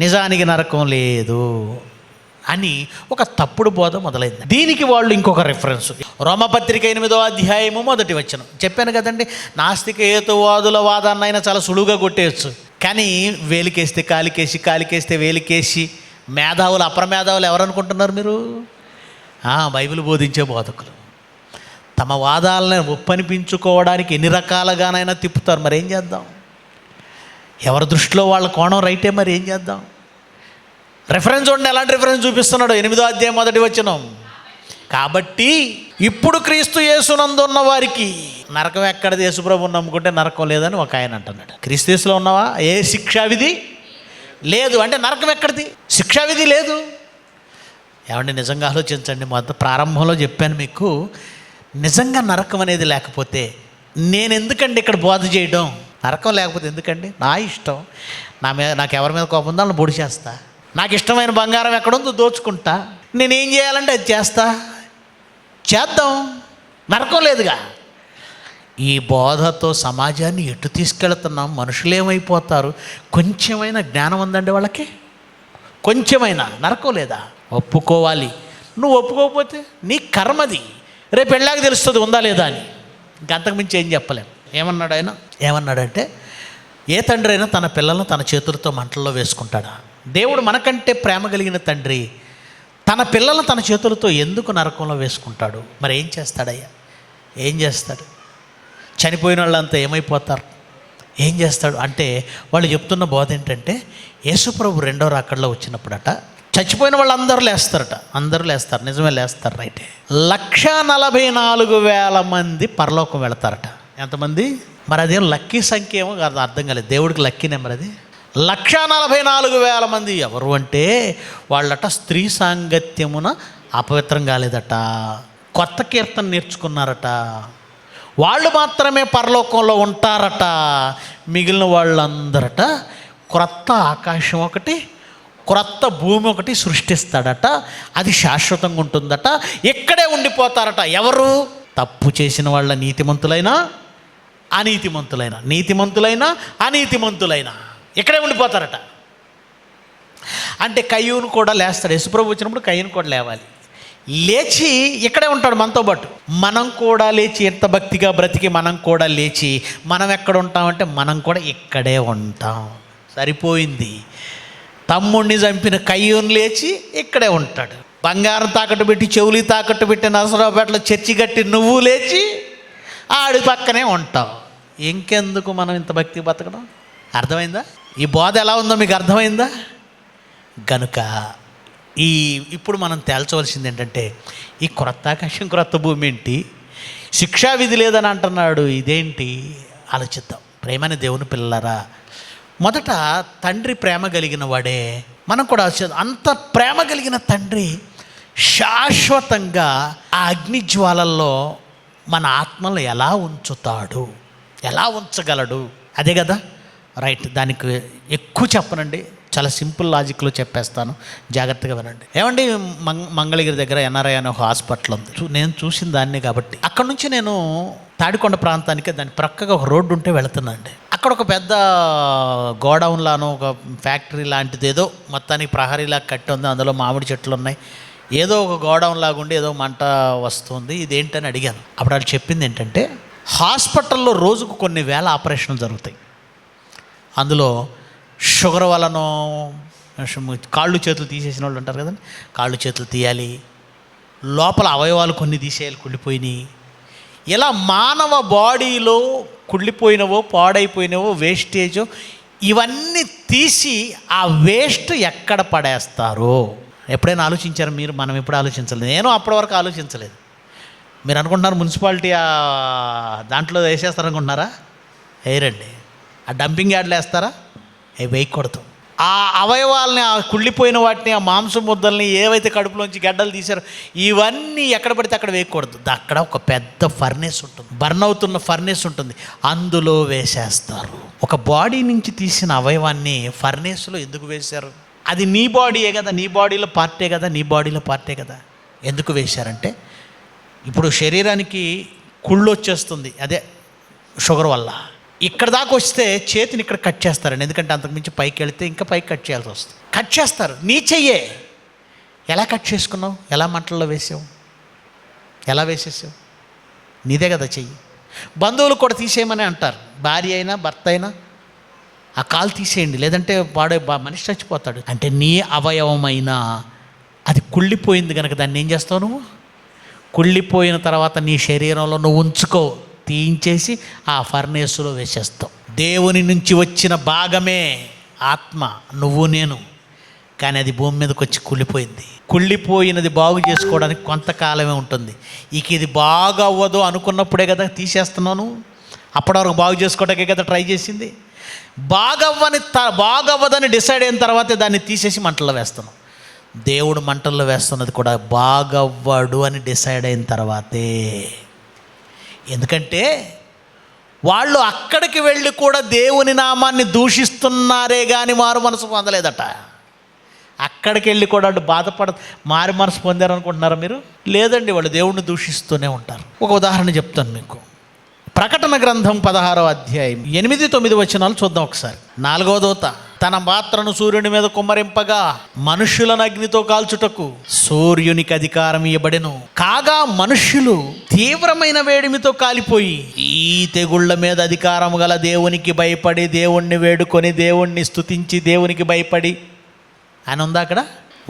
నిజానికి నరకం లేదు అని ఒక తప్పుడు బోధ మొదలైంది. దీనికి వాళ్ళు ఇంకొక రెఫరెన్స్, రోమపత్రిక 8వ అధ్యాయము 1వ వచనం. చెప్పాను కదండి, నాస్తిక హేతువాదుల వాదాన్ని అయినా చాలా సులువుగా కొట్టేయచ్చు, కానీ వేలికేస్తే కాలికేసి, కాలికేస్తే వేలికేసి మేధావులు, అప్రమేధావులు ఎవరనుకుంటున్నారు మీరు? బైబిల్ బోధించే బోధకులు. తమ వాదాలను ఒప్పనిపించుకోవడానికి ఎన్ని రకాలుగానైనా తిప్పుతారు. మరి ఏం చేద్దాం? ఎవరి దృష్టిలో వాళ్ళ కోణం రైటే, మరి ఏం చేద్దాం? రెఫరెన్స్ చూడండి, ఎలాంటి రెఫరెన్స్ చూపిస్తున్నాడు. 8వ అధ్యాయం 1వ వచనం. కాబట్టి ఇప్పుడు క్రీస్తు యేసునందు ఉన్న వారికి నరకం ఎక్కడిది? యేసుప్రభుని నమ్ముకుంటే నరకం లేదని ఒక ఆయన అంటున్నాడు. క్రీస్తు యేసులో ఉన్నావా? ఏ శిక్షావిధి లేదు అంటే నరకం ఎక్కడిది? శిక్షావిధి లేదు. ఏమంటే నిజంగా ఆలోచించండి. మొదట ప్రారంభంలో చెప్పాను మీకు, నిజంగా నరకం అనేది లేకపోతే నేను ఎందుకండి ఇక్కడ బోధ చేయడం? నరకం లేకపోతే ఎందుకండి? నా ఇష్టం, నాకు ఎవరి మీద కోపం ఉందో వాళ్ళని పొడి చేస్తా, నాకు ఇష్టమైన బంగారం ఎక్కడుందో దోచుకుంటా, నేనేం చేయాలంటే అది చేద్దాం, నరకం లేదుగా. ఈ బోధతో సమాజాన్ని ఎటు తీసుకెళ్తున్నాం? మనుషులు ఏమైపోతారు? కొంచెమైనా జ్ఞానం ఉందండి వాళ్ళకి? కొంచెమైనా? నరకం లేదా? ఒప్పుకోవాలి. నువ్వు ఒప్పుకోకపోతే నీ కర్మది, రేపు వెళ్ళాక తెలుస్తుంది ఉందా లేదా అని. ఇంకంతకుమించి ఏం చెప్పలేము. ఏమన్నాడు ఆయన? ఏమన్నాడంటే, ఏ తండ్రి అయినా తన పిల్లలను తన చేతులతో మంటల్లో వేసుకుంటాడా? దేవుడు మనకంటే ప్రేమ కలిగిన తండ్రి తన పిల్లలను తన చేతులతో ఎందుకు నరకంలో వేసుకుంటాడు? మరి ఏం చేస్తాడయ్యా? ఏం చేస్తాడు? చనిపోయిన వాళ్ళంతా ఏమైపోతారు? ఏం చేస్తాడు అంటే, వాళ్ళు చెప్తున్న బోధ ఏంటంటే, యేసుప్రభు 2వ రాకడలో వచ్చినప్పుడట చచ్చిపోయిన వాళ్ళు అందరూ లేస్తారట. అందరూ లేస్తారు, నిజమే లేస్తారు, రైటే. 144,000 మంది పరలోకం వెళతారట. ఎంతమంది? మరి అదేం లక్కీ సంఖ్య ఏమో కాదు, అర్థం కాలేదు. దేవుడికి లక్కీ నెంబర్ అది. 144,000 మంది ఎవరు అంటే, వాళ్ళట స్త్రీ సాంగత్యమున అపవిత్రం కాలేదట, కొత్త కీర్తన నేర్చుకున్నారట, వాళ్ళు మాత్రమే పరలోకంలో ఉంటారట. మిగిలిన వాళ్ళందరట క్రొత్త ఆకాశం ఒకటి, క్రొత్త భూమి ఒకటి సృష్టిస్తాడట, అది శాశ్వతంగా ఉంటుందట, ఇక్కడే ఉండిపోతారట. ఎవరు? తప్పు చేసిన వాళ్ళ నీతిమంతులైనా అనీతిమంతులైనా ఇక్కడే ఉండిపోతారట. అంటే కయ్యూను కూడా లేస్తాడు. యేసుప్రభు వచ్చినప్పుడు కయ్యూను కూడా లేవాలి, లేచి ఇక్కడే ఉంటాడు మనతో పాటు. మనం కూడా లేచి ఎంత భక్తిగా బ్రతికి మనం కూడా లేచి మనం ఎక్కడ ఉంటామంటే మనం కూడా ఇక్కడే ఉంటాం. సరిపోయింది. తమ్ముడిని చంపిన కయ్యూను లేచి ఇక్కడే ఉంటాడు. బంగారం తాకట్టు పెట్టి చెవులి తాకట్టు పెట్టి నరసరావుపేటలో చర్చి కట్టి నువ్వు లేచి ఆడి పక్కనే ఉంటావు. ఇంకెందుకు మనం ఇంత భక్తి బతకడం? అర్థమైందా? ఈ బోధ ఎలా ఉందో మీకు అర్థమైందా? గనుక ఇప్పుడు మనం తేల్చవలసింది ఏంటంటే, ఈ క్రొత్త ఆకాశం క్రొత్త భూమి ఏంటి, శిక్షా విధి లేదని అంటున్నాడు, ఇదేంటి? ఆలోచిద్దాం. ప్రేమని దేవుని పిల్లలారా, మొదట తండ్రి ప్రేమ కలిగిన వాడే. మనం కూడా అంత ప్రేమ కలిగిన తండ్రి శాశ్వతంగా ఆ అగ్నిజ్వాలల్లో మన ఆత్మలు ఎలా ఉంచుతాడు, ఎలా ఉంచగలడు? అదే కదా రైట్. దానికి ఎక్కువ చెప్పనండి, చాలా సింపుల్ లాజిక్లో చెప్పేస్తాను, జాగ్రత్తగా వినండి. ఏమండి, మంగళగిరి దగ్గర ఎన్ఆర్ఐ అనే ఒక హాస్పిటల్ ఉంది. నేను చూసిన దాన్ని కాబట్టి అక్కడ నుంచి నేను తాడికొండ ప్రాంతానికి దాని ప్రక్కగా ఒక రోడ్డు ఉంటే వెళుతున్నానండి. అక్కడ ఒక పెద్ద గోడౌన్లాను ఒక ఫ్యాక్టరీ లాంటిది ఏదో మొత్తానికి ప్రహరీలాగా కట్టి ఉంది. అందులో మామిడి చెట్లు ఉన్నాయి. ఏదో ఒక గోడౌన్ లాగా ఉండి ఏదో మంట వస్తుంది. ఇదేంటని అడిగాను. అప్పుడు వాళ్ళు చెప్పింది ఏంటంటే, హాస్పిటల్లో రోజుకు కొన్ని వేల ఆపరేషన్లు జరుగుతాయి. అందులో షుగర్ వలన కాళ్ళు చేతులు తీసేసిన వాళ్ళు ఉంటారు కదండి, కాళ్ళు చేతులు తీయాలి, లోపల అవయవాలు కొన్ని తీసేయాలి, కుళ్ళిపోయినాయి. ఇలా మానవ బాడీలో కుళ్ళిపోయినవో పాడైపోయినవో వేస్టేజో ఇవన్నీ తీసి ఆ వేస్ట్ ఎక్కడ పడేస్తారో ఎప్పుడైనా ఆలోచించారు మీరు? మనం ఎప్పుడు ఆలోచించలేదు. నేను అప్పటి వరకు ఆలోచించలేదు. మీరు అనుకుంటున్నారు మున్సిపాలిటీ దాంట్లో వేసేస్తారనుకుంటున్నారా? వేయరండి. ఆ డంపింగ్ యార్డ్లు వేస్తారా? అవి వేయకూడదు. ఆ అవయవాల్ని, ఆ కుళ్ళిపోయిన వాటిని, ఆ మాంసం ముద్దల్ని, ఏవైతే కడుపులోంచి గడ్డలు తీశారో ఇవన్నీ ఎక్కడ పడితే అక్కడ వేయకూడదు. అక్కడ ఒక పెద్ద ఫర్నేస్ ఉంటుంది, బర్న్ అవుతున్న ఫర్నేస్ ఉంటుంది, అందులో వేసేస్తారు. ఒక బాడీ నుంచి తీసిన అవయవాన్ని ఫర్నేస్లో ఎందుకు వేశారు? అది నీ బాడీయే కదా, నీ బాడీలో పార్టే కదా. ఎందుకు వేశారంటే, ఇప్పుడు శరీరానికి కుళ్ళు వచ్చేస్తుంది, అదే షుగర్ వల్ల. ఇక్కడ దాకా వస్తే చేతిని ఇక్కడ కట్ చేస్తారండి. ఎందుకంటే అంతకుమించి పైకి వెళితే ఇంకా పైకి కట్ చేయాల్సి వస్తుంది. కట్ చేస్తారు. నీ చెయ్యే. ఎలా కట్ చేసుకున్నావు? ఎలా మంటల్లో వేసావు? ఎలా వేసేసావు? నీదే కదా చెయ్యి. బంధువులు కూడా తీసేయమని అంటారు. భార్య అయినా భర్త అయినా ఆ కాలు తీసేయండి, లేదంటే మనిషి చచ్చిపోతాడు. అంటే నీ అవయవమైనా అది కుళ్ళిపోయింది కనుక దాన్ని ఏం చేస్తావు నువ్వు? కుళ్ళిపోయిన తర్వాత నీ శరీరంలో నువ్వు ఉంచుకో, తీయించేసి ఆ ఫర్నేసులో వేసేస్తావు. దేవుని నుంచి వచ్చిన భాగమే ఆత్మ, నువ్వు నేను. కానీ అది భూమి మీదకి వచ్చి కుళ్ళిపోయింది. కుళ్ళిపోయినది బాగు చేసుకోవడానికి కొంతకాలమే ఉంటుంది. ఇక ఇది బాగా అవ్వదు అనుకున్నప్పుడే కదా తీసేస్తున్నాను. అప్పటివరకు బాగు చేసుకోవడానికే కదా ట్రై చేసింది. బాగవ్వదని డిసైడ్ అయిన తర్వాతే దాన్ని తీసేసి మంటల్లో వేస్తున్నాం. దేవుడు మంటల్లో వేస్తున్నది కూడా బాగవ్వడు అని డిసైడ్ అయిన తర్వాతే. ఎందుకంటే వాళ్ళు అక్కడికి వెళ్ళి కూడా దేవుని నామాన్ని దూషిస్తున్నారే కానీ మారు మనసు పొందలేదట. అక్కడికి వెళ్ళి కూడా మారు మనసు పొందారు అనుకుంటున్నారా మీరు? లేదండి, వాళ్ళు దేవుణ్ణి దూషిస్తూనే ఉంటారు. ఒక ఉదాహరణ చెప్తాను మీకు. ప్రకటన గ్రంథం 16వ అధ్యాయం 8-9 వచనాలు చూద్దాం ఒకసారి. 4వ దూత తన పాత్రను సూర్యుని మీద కుమ్మరింపగా మనుష్యులను అగ్నితో కాల్చుటకు సూర్యునికి అధికారం ఇవ్వబడెను. కాగా మనుష్యులు తీవ్రమైన వేడిమితో కాలిపోయి ఈ తెగుళ్ల మీద అధికారం గల దేవునికి భయపడి, దేవుణ్ణి వేడుకొని, దేవుణ్ణి స్తుతించి, దేవునికి భయపడి అని ఉందా అక్కడ.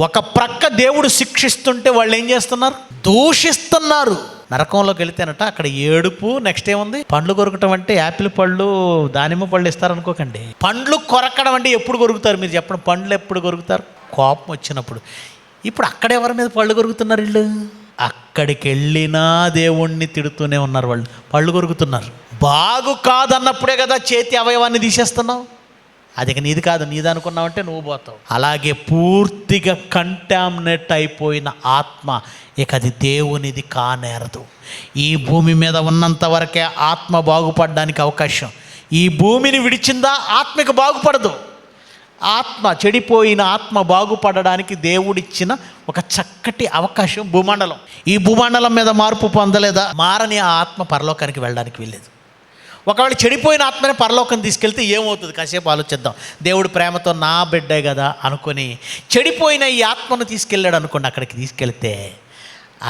ఒక ప్రక్క దేవుడు శిక్షిస్తుంటే వాళ్ళు ఏం చేస్తున్నారు? దూషిస్తున్నారు. నరకంలోకి వెళితేనట అక్కడ ఏడుపు, నెక్స్ట్ ఏముంది? పండ్లు కొరకటం. అంటే యాపిల్ పళ్ళు, దానిమ్మ పళ్ళు ఇస్తారనుకోకండి. పండ్లు కొరకడం అంటే ఎప్పుడు కొరుకుతారు మీరు చెప్పండి? పండ్లు ఎప్పుడు కొరుకుతారు? కోపం వచ్చినప్పుడు. ఇప్పుడు అక్కడ ఎవరి మీద పళ్ళు కొరుకుతున్నారు వీళ్ళు? అక్కడికి వెళ్ళినా దేవుణ్ణి తిడుతూనే ఉన్నారు వాళ్ళు, పళ్ళు కొరుకుతున్నారు. బాగు కాదన్నప్పుడే కదా చేతి అవయవాన్ని తీసేస్తున్నావు. అది నీది కాదు, నీది అనుకున్నావంటే నువ్వు పోతావు. అలాగే పూర్తిగా కంటామినేట్ అయిపోయిన ఆత్మ ఇక అది దేవునిది కానేరదు. ఈ భూమి మీద ఉన్నంత వరకే ఆత్మ బాగుపడడానికి అవకాశం. ఈ భూమిని విడిచిందా ఆత్మకి బాగుపడదు. చెడిపోయిన ఆత్మ బాగుపడడానికి దేవుడిచ్చిన ఒక చక్కటి అవకాశం భూమండలం. ఈ భూమండలం మీద మార్పు పొందలేదా, మారని ఆ ఆత్మ పరలోకానికి వెళ్ళడానికి వెళ్ళలేదు. ఒకవేళ చెడిపోయిన ఆత్మని పరలోకం తీసుకెళ్తే ఏమవుతుంది? కాసేపు ఆలోచిద్దాం. దేవుడు ప్రేమతో నా బిడ్డే కదా అనుకొని చెడిపోయిన ఈ ఆత్మను తీసుకెళ్ళాడు అనుకోండి, అక్కడికి తీసుకెళ్తే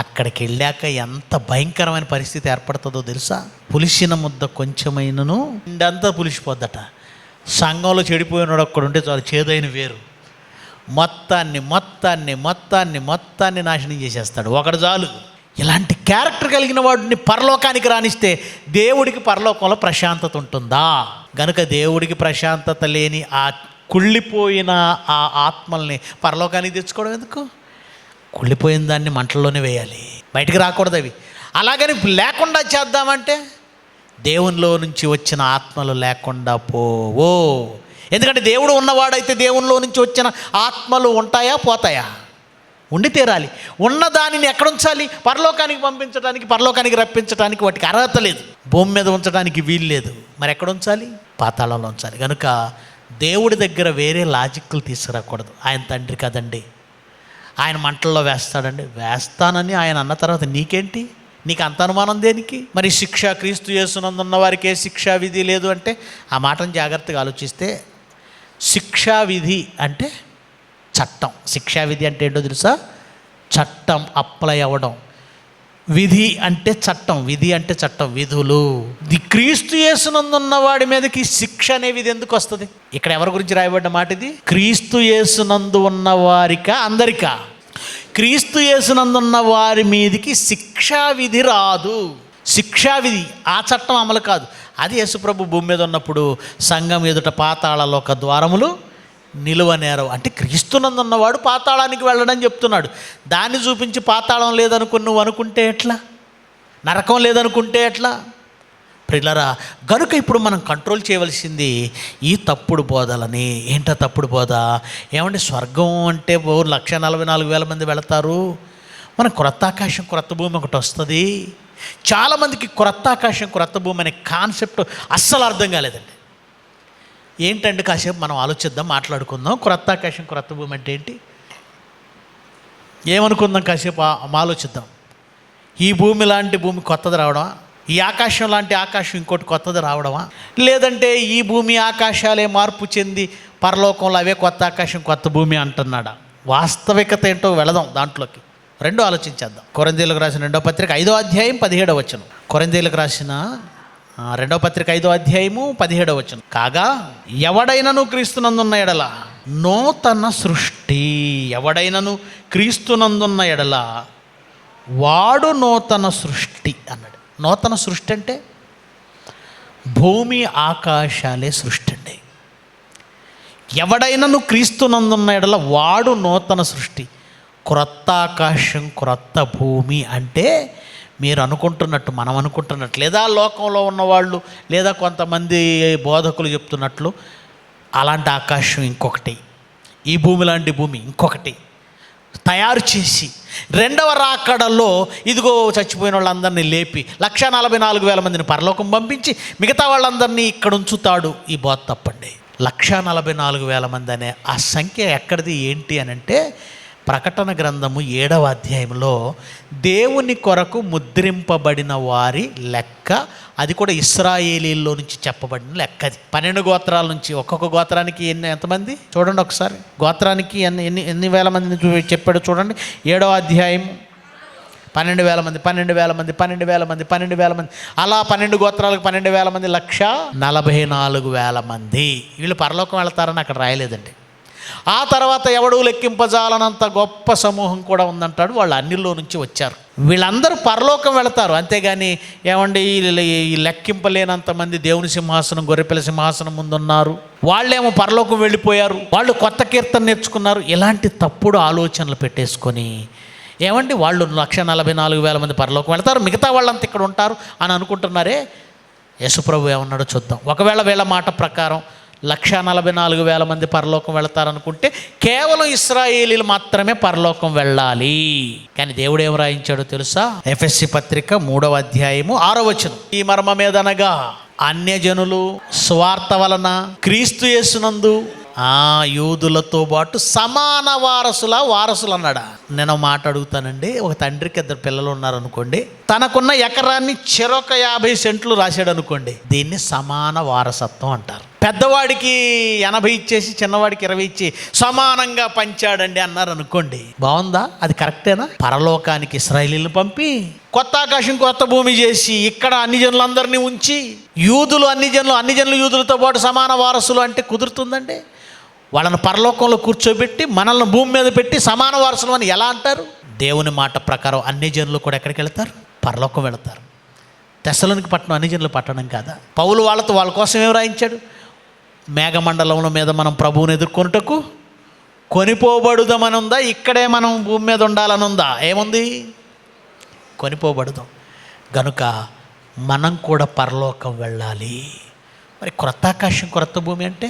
అక్కడికి వెళ్ళాక ఎంత భయంకరమైన పరిస్థితి ఏర్పడుతుందో తెలుసా? పులిసిన ముద్ద కొంచెమైనను ఇండంతా పులిసిపోద్దట. సంఘంలో చెడిపోయినాడు ఒక్కడుంటే చాలు, చేదైన వేరు మొత్తాన్ని మొత్తాన్ని మొత్తాన్ని మొత్తాన్ని నాశనం చేసేస్తాడు ఒకడు చాలు. ఇలాంటి క్యారెక్టర్ కలిగిన వాడిని పరలోకానికి రానిస్తే దేవుడికి పరలోకంలో ప్రశాంతత ఉంటుందా? గనుక దేవుడికి ప్రశాంతత లేని ఆ కుళ్ళిపోయిన ఆ ఆత్మల్ని పరలోకానికి తెచ్చుకోవడం ఎందుకు? కుళ్ళిపోయిన దాన్ని మంటల్లోనే వేయాలి, బయటికి రాకూడదు అవి. అలాగని లేకుండా చేద్దామంటే దేవునిలో నుంచి వచ్చిన ఆత్మలు లేకుండా పోవో. ఎందుకంటే దేవుడు ఉన్నవాడైతే దేవునిలో నుంచి వచ్చిన ఆత్మలు ఉంటాయా పోతాయా? ఉండి తీరాలి. ఉన్న దానిని ఎక్కడ ఉంచాలి? పరలోకానికి పంపించడానికి, పరలోకానికి రప్పించడానికి వాటికి అర్హత లేదు. భూమి మీద ఉంచడానికి వీలు లేదు. మరి ఎక్కడ ఉంచాలి? పాతాళంలో ఉంచాలి. కనుక దేవుడి దగ్గర వేరే లాజిక్లు తీసుకురాకూడదు. ఆయన తండ్రి కదండి, ఆయన మంటల్లో వేస్తాడండి. వేస్తానని ఆయన అన్న తర్వాత నీకేంటి? నీకు అంత అనుమానం దేనికి? మరి శిక్ష క్రీస్తు యేసునందున్న వారికి ఏ శిక్షా విధి లేదు అంటే, ఆ మాటను జాగ్రత్తగా ఆలోచిస్తే శిక్షా విధి అంటే చట్టం. శిక్షా విధి అంటే ఏంటో తెలుసా? చట్టం అప్లై అవ్వడం. విధి అంటే చట్టం, విధి అంటే చట్టం, విధులు. క్రీస్తు యేసునందున్న వాడి మీదకి శిక్ష అనే విధి ఎందుకు వస్తుంది? ఇక్కడ ఎవరి గురించి రాయబడ్డ మాట ఇది? క్రీస్తు యేసునందు ఉన్న వారికా అందరికా? క్రీస్తు యేసునందున్న వారి మీదకి శిక్షా విధి రాదు. శిక్షా విధి ఆ చట్టం అమలు కాదు. అది యేసుప్రభు భూమి మీద ఉన్నప్పుడు సంఘం ఎదుట పాతాళలోక ద్వారములు నిలువనేరవు అంటే క్రీస్తునందున్నవాడు పాతాళానికి వెళ్ళడని చెప్తున్నాడు. దాన్ని చూపించి పాతాళం లేదనుకుని నువ్వు అనుకుంటే ఎట్లా? నరకం లేదనుకుంటే ఎట్లా? ప్రియులారా, గనుక ఇప్పుడు మనం కంట్రోల్ చేయవలసింది ఈ తప్పుడు బోధలని. ఏంటో తప్పుడు బోధ? ఏమంటే స్వర్గం అంటే 1,44,000 మంది వెళతారు, మన క్రొత్త ఆకాశం క్రొత్త భూమి ఒకటి వస్తుంది. చాలామందికి క్రొత్త ఆకాశం క్రొత్త భూమి అనే కాన్సెప్ట్ అస్సలు అర్థం కాలేదండి. ఏంటంటే కాసేపు మనం ఆలోచిద్దాం, మాట్లాడుకుందాం. క్రొత్త ఆకాశం క్రొత్త భూమి అంటే ఏంటి? ఏమనుకుందాం, కాసేపు ఆలోచిద్దాం. ఈ భూమి లాంటి భూమి కొత్తది రావడమా? ఈ ఆకాశం లాంటి ఆకాశం ఇంకోటి కొత్తది రావడమా? లేదంటే ఈ భూమి ఆకాశాలే మార్పు చెంది పరలోకంలో అవే కొత్త ఆకాశం కొత్త భూమి అంటున్నాడా? వాస్తవికత ఏంటో వెళదాం దాంట్లోకి. రెండో ఆలోచించేద్దాం. కొరింథీయులకు రాసిన 2వ పత్రిక 5వ అధ్యాయం 17వ వచనం. కొరింథీయులకు రాసిన 2వ పత్రిక 5వ అధ్యాయము 17వ వచనం. కాగా ఎవడైనను క్రీస్తునందున్న ఎడల నూతన సృష్టి. ఎవడైనను క్రీస్తునందున్న ఎడల వాడు నూతన సృష్టి అన్నాడు. నూతన సృష్టి అంటే భూమి ఆకాశాలే సృష్టి అండి. ఎవడైనను క్రీస్తునందున్న ఎడల వాడు నూతన సృష్టి. క్రొత్త ఆకాశం క్రొత్త భూమి అంటే మీరు అనుకుంటున్నట్టు, మనం అనుకుంటున్నట్టు, లేదా లోకంలో ఉన్నవాళ్ళు లేదా కొంతమంది బోధకులు చెప్తున్నట్లు అలాంటి ఆకాశం ఇంకొకటి, ఈ భూమి లాంటి భూమి ఇంకొకటి తయారు చేసి రెండవ రాకడలో ఇదిగో చచ్చిపోయిన వాళ్ళందరినీ లేపి 1,44,000 మందిని పరలోకం పంపించి మిగతా వాళ్ళందరినీ ఇక్కడ ఉంచుతాడు. ఈ బోధ తప్పండి. 1,44,000 మంది అనే ఆ సంఖ్య ఎక్కడిది ఏంటి అని అంటే, ప్రకటన గ్రంథము 7వ అధ్యాయంలో దేవుని కొరకు ముద్రింపబడిన వారి లెక్క. అది కూడా ఇశ్రాయేలీల్లో నుంచి చెప్పబడిన లెక్క. అది 12 గోత్రాల నుంచి. ఒక్కొక్క గోత్రానికి ఎంతమంది చూడండి ఒకసారి. గోత్రానికి ఎన్ని వేల మందిని చెప్పాడు చూడండి. 7వ అధ్యాయం 12,000 మంది, 12,000 మంది, 12,000 మంది, 12,000 మంది, అలా 12 గోత్రాలకు 12,000 మంది, 1,44,000 మంది. వీళ్ళు పరలోకం వెళతారని అక్కడ రాయలేదండి. ఆ తర్వాత ఎవడూ లెక్కింపజాలనంత గొప్ప సమూహం కూడా ఉందంటాడు. వాళ్ళు అన్నిలో నుంచి వచ్చారు. వీళ్ళందరూ పరలోకం వెళతారు. అంతేగాని ఏమండి ఈ లెక్కింపలేనంత మంది దేవుని సింహాసనం గొర్రెపిల్ల సింహాసనం ముందున్నారు, వాళ్ళేమో పరలోకం వెళ్ళిపోయారు, వాళ్ళు కొత్త కీర్తన నేర్చుకున్నారు. ఇలాంటి తప్పుడు ఆలోచనలు పెట్టేసుకొని ఏమండి వాళ్ళు 1,44,000 మంది పరలోకం వెళతారు, మిగతా వాళ్ళంతా ఇక్కడ ఉంటారు అని అనుకుంటున్నారే. యేసుప్రభు ఏమన్నాడో చూద్దాం. ఒకవేళ వీళ్ళ మాట ప్రకారం 1,44,000 మంది పరలోకం వెళతారనుకుంటే కేవలం ఇశ్రాయేలీలు మాత్రమే పరలోకం వెళ్ళాలి. కానీ దేవుడు ఏం రాయించాడో తెలుసా? ఎఫెసీ పత్రిక 3వ అధ్యాయము 6వ వచనం. ఈ మర్మమేదనగా అన్యజనులు స్వార్థ వలన క్రీస్తు యేసునందు యూదులతో పాటు సమాన వారసులు అన్నాడా. నేను మాట అడుగుతానండి. ఒక తండ్రికి 2 పిల్లలు ఉన్నారనుకోండి, తనకున్న ఎకరాన్ని చెరొక 50 సెంట్లు రాశాడు అనుకోండి, దీన్ని సమాన వారసత్వం అంటారు. పెద్దవాడికి 80 ఇచ్చేసి చిన్నవాడికి 20 ఇచ్చి సమానంగా పంచాడండి అన్నారు అనుకోండి, బాగుందా? అది కరెక్టేనా? పరలోకానికి ఇశ్రాయేలీయులను పంపి కొత్త ఆకాశం కొత్త భూమి చేసి ఇక్కడ అన్ని జనులందరినీ ఉంచి అన్ని జనులు యూదులతో పాటు సమాన వారసులు అంటే కుదురుతుందండి? వాళ్ళని పరలోకంలో కూర్చోబెట్టి మనల్ని భూమి మీద పెట్టి సమాన వారసులు అని ఎలా అంటారు? దేవుని మాట ప్రకారం అన్ని జనులు కూడా ఎక్కడికి వెళ్తారు? పరలోకం వెళతారు. తెస్సలోనిక పట్టణం అన్ని జనులు పట్టణం కాదా? పౌలు వాళ్ళ కోసం ఏం రాయించాడు? మేఘమండలంలో మీద మనం ప్రభువుని ఎదుర్కొనుటకు కొనిపోబడుదామని ఉందా? ఇక్కడే మనం భూమి మీద ఉండాలని ఉందా? ఏముంది? కొనిపోబడదాం. గనుక మనం కూడా పరలోకం వెళ్ళాలి. మరి క్రొత్త ఆకాశం క్రొత్త భూమి అంటే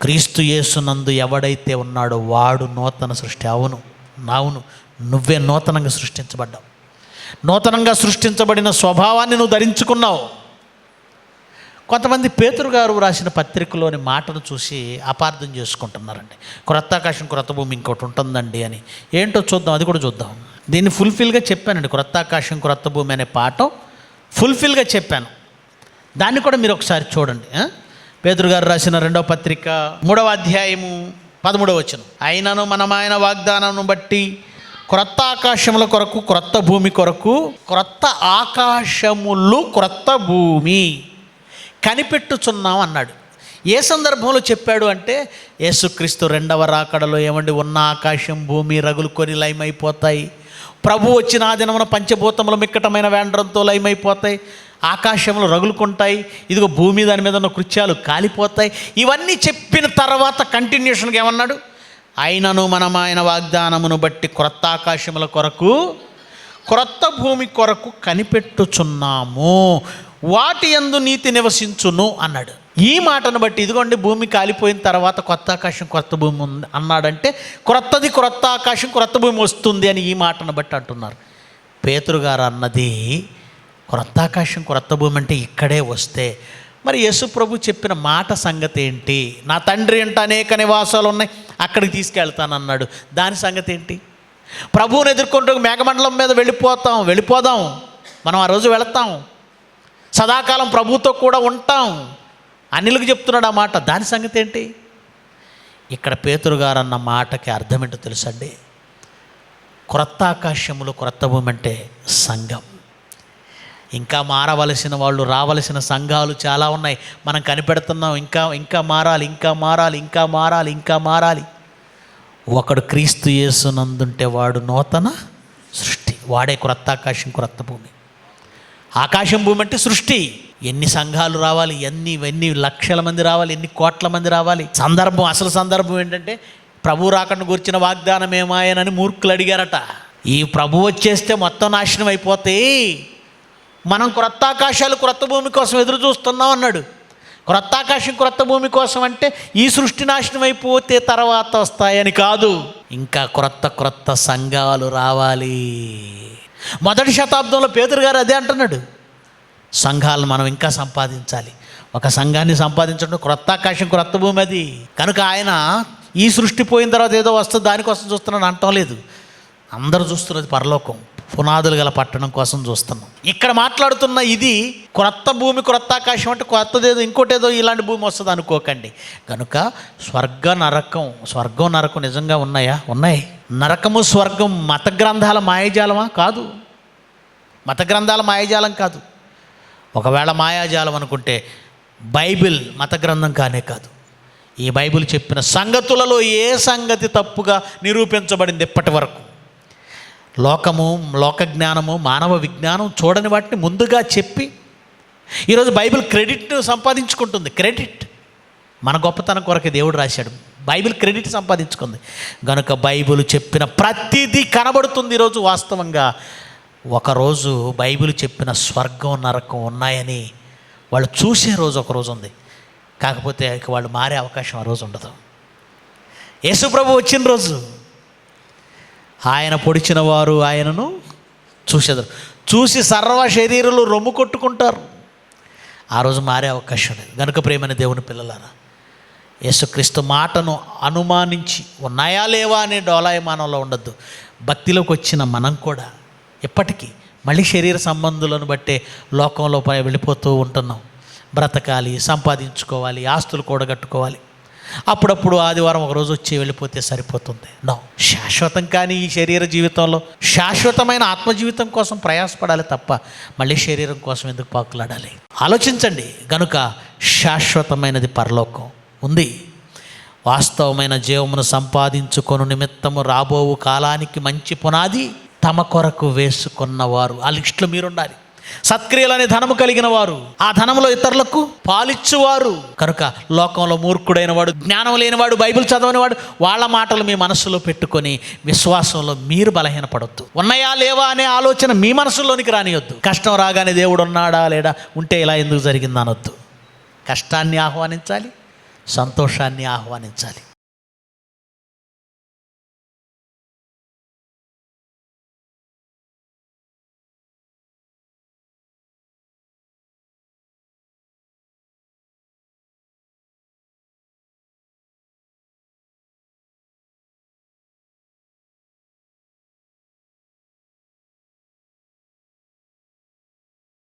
క్రీస్తు యేసునందు ఎవడైతే ఉన్నాడో వాడు నూతన సృష్టి. అవును, నువ్వే నూతనంగా సృష్టించబడ్డావు. నూతనంగా సృష్టించబడిన స్వభావాన్ని నువ్వు ధరించుకున్నావు. కొంతమంది పేతురు గారు రాసిన పత్రికలోని మాటను చూసి అపార్థం చేసుకుంటున్నారండి. క్రొత్త ఆకాశం క్రొత్త భూమి ఇంకోటి ఉంటుందండి అని. ఏంటో చూద్దాం, అది కూడా చూద్దాం. దీన్ని ఫుల్ఫిల్గా చెప్పానండి. క్రొత్త ఆకాశం క్రొత్త భూమి అనే పాఠం ఫుల్ఫిల్గా చెప్పాను. దాన్ని కూడా మీరు ఒకసారి చూడండి. పేతురు గారు రాసిన 2వ పత్రిక 3వ అధ్యాయము 13వ వచనం. అయినను మనమైన వాగ్దానం బట్టి క్రొత్త ఆకాశముల కొరకు క్రొత్త భూమి కొరకు క్రొత్త ఆకాశములు క్రొత్త భూమి కనిపెట్టుచున్నాం అన్నాడు. ఏ సందర్భంలో చెప్పాడు అంటే యేసుక్రీస్తు 2వ రాకడలో ఏమండి ఉన్న ఆకాశం భూమి రగులుకొని లయమైపోతాయి. ప్రభు వచ్చిన ఆ దినమున పంచభూతములు మిక్కటమైన వేండ్రంతో లయమైపోతాయి. ఆకాశంలో రగులుకుంటాయి. ఇదిగో భూమి దాని మీద ఉన్న కృత్యాలు కాలిపోతాయి. ఇవన్నీ చెప్పిన తర్వాత కంటిన్యూషన్గా ఏమన్నాడు? అయినను మనం ఆయన వాగ్దానమును బట్టి క్రొత్త ఆకాశముల కొరకు క్రొత్త భూమి కొరకు కనిపెట్టుచున్నాము, వాటి యందు నీతి నివసించును అన్నాడు. ఈ మాటను బట్టి ఇదిగోండి భూమి కాలిపోయిన తర్వాత కొత్త ఆకాశం కొత్త భూమి ఉంది అన్నాడంటే క్రొత్త ఆకాశం క్రొత్త భూమి వస్తుంది అని ఈ మాటను బట్టి అంటున్నారు. పేతురు గారు అన్నది క్రొత్త ఆకాశం క్రొత్త భూమి అంటే ఇక్కడే వస్తే మరి యేసు ప్రభు చెప్పిన మాట సంగతి ఏంటి? నా తండ్రి అంటే అనేక నివాసాలు ఉన్నాయి, అక్కడికి తీసుకెళ్తానన్నాడు. దాని సంగతి ఏంటి? ప్రభువుని ఎదుర్కొంటూ మేఘమండలం మీద వెళ్ళిపోదాం. మనం ఆ రోజు వెళతాం, సదాకాలం ప్రభుతో కూడా ఉంటాం. అనిలకు చెప్తున్నాడు ఆ మాట. దాని సంగతి ఏంటి? ఇక్కడ పేతురు గారు అన్న మాటకి అర్థం ఏంటో తెలుసండి. క్రొత్త ఆకాశములు క్రొత్త భూమి అంటే సంఘం. ఇంకా మారవలసిన వాళ్ళు, రావలసిన సంఘాలు చాలా ఉన్నాయి. మనం కనిపెడుతున్నాం ఇంకా మారాలి. ఒకడు క్రీస్తు యేసునందుంటే వాడు నూతన సృష్టి. వాడే క్రొత్త ఆకాశం క్రొత్త భూమి. ఆకాశం భూమి అంటే సృష్టి. ఎన్ని సంఘాలు రావాలి, ఎన్ని లక్షల మంది రావాలి, ఎన్ని కోట్ల మంది రావాలి. అసలు సందర్భం ఏంటంటే ప్రభు రాకను గురించిన వాగ్దానం ఏమాయనని మూర్ఖులు అడిగారట. ఈ ప్రభు వచ్చేస్తే మొత్తం నాశనం అయిపోతాయి, మనం క్రొత్త ఆకాశాలు క్రొత్త భూమి కోసం ఎదురు చూస్తున్నాం అన్నాడు. క్రొత్త ఆకాశం క్రొత్త భూమి కోసం అంటే ఈ సృష్టి నాశనం అయిపోతే తర్వాత వస్తాయని కాదు, ఇంకా క్రొత్త సంఘాలు రావాలి. మొదటి శతాబ్దంలో పేతురు గారు అదే అంటున్నాడు. సంఘాలను మనం ఇంకా సంపాదించాలి. ఒక సంఘాన్ని సంపాదించడం క్రొత్త ఆకాశం క్రొత్త భూమి అది. కనుక ఆయన ఈ సృష్టి పోయిన తర్వాత ఏదో వస్తుంది దానికోసం చూస్తున్నాడు అంటం లేదు. అందరూ చూస్తున్నది పరలోకం, పునాదులు గల పట్టణం కోసం చూస్తున్నాం. ఇక్కడ మాట్లాడుతున్న ఇది క్రొత్త భూమి క్రొత్త ఆకాశం అంటే కొత్తదేదో ఇంకోటేదో ఇలాంటి భూమి వస్తుంది అనుకోకండి. కనుక స్వర్గం నరకం నిజంగా ఉన్నాయా? ఉన్నాయి. నరకము స్వర్గం మత గ్రంథాల మాయాజాలమా? కాదు. మత గ్రంథాల మాయాజాలం కాదు. ఒకవేళ మాయాజాలం అనుకుంటే బైబిల్ మత గ్రంథం కానే కాదు. ఈ బైబిల్ చెప్పిన సంగతులలో ఏ సంగతి తప్పుగా నిరూపించబడింది ఇప్పటి వరకు? లోక జ్ఞానము, మానవ విజ్ఞానం చూడని వాటిని ముందుగా చెప్పి ఈరోజు బైబిల్ క్రెడిట్ సంపాదించుకుంటుంది. క్రెడిట్ మన గొప్పతనం కొరకు దేవుడు రాశాడు. బైబిల్ క్రెడిట్ సంపాదించుకుంది. కనుక బైబిల్ చెప్పిన ప్రతిదీ కనబడుతుంది ఈరోజు వాస్తవంగా. ఒకరోజు బైబిల్ చెప్పిన స్వర్గం నరకం ఉన్నాయని వాళ్ళు చూసే రోజు ఒకరోజు ఉంది. కాకపోతే ఇక వాళ్ళు మారే అవకాశం ఆ రోజు ఉండదు. యేసు ప్రభు వచ్చిన రోజు ఆయన పొడిచిన వారు ఆయనను చూసేదారు. చూసి సర్వ శరీరులు రొమ్ము కొట్టుకుంటారు. ఆ రోజు మారే అవకాశం లేదు. కనుక ప్రియమైన దేవుని పిల్లలారా, యేసుక్రీస్తు మాటను అనుమానించి ఉన్నాయా లేవా అనే డోలాయమానంలో ఉండొద్దు. భక్తిలోకి వచ్చిన మనం కూడా ఎప్పటికీ మళ్ళీ శరీర సంబంధులను బట్టే లోకంలో వెళ్ళిపోతూ ఉంటున్నాం. బ్రతకాలి, సంపాదించుకోవాలి, ఆస్తులు కూడగట్టుకోవాలి. అప్పుడప్పుడు ఆదివారం ఒకరోజు వచ్చి వెళ్ళిపోతే సరిపోతుంది. నో, శాశ్వతం కానీ ఈ శరీర జీవితంలో శాశ్వతమైన ఆత్మజీవితం కోసం ప్రయాసపడాలి తప్ప మళ్ళీ శరీరం కోసం ఎందుకు పాకులాడాలి? ఆలోచించండి. గనుక శాశ్వతమైనది పరలోకం ఉంది. వాస్తవమైన జీవమును సంపాదించుకొను నిమిత్తము రాబోవు కాలానికి మంచి పునాది తమ కొరకు వేసుకున్నవారు. ఆ లిస్టులో మీరుండాలి. సత్క్రియలనే ధనము కలిగిన వారు, ఆ ధనములో ఇతరులకు పాలిచ్చువారు. కనుక లోకంలో మూర్ఖుడైన వాడు, జ్ఞానం లేనివాడు, బైబిల్ చదవనివాడు, వాళ్ళ మాటలు మీ మనస్సులో పెట్టుకొని విశ్వాసంలో మీరు బలహీనపడొద్దు. ఉన్నాయా లేవా అనే ఆలోచన మీ మనసులోనికి రానియొద్దు. కష్టం రాగానే దేవుడు ఉన్నాడా లేడా, ఉంటే ఇలా ఎందుకు జరిగింది అనొద్దు. కష్టాన్ని ఆహ్వానించాలి, సంతోషాన్ని ఆహ్వానించాలి.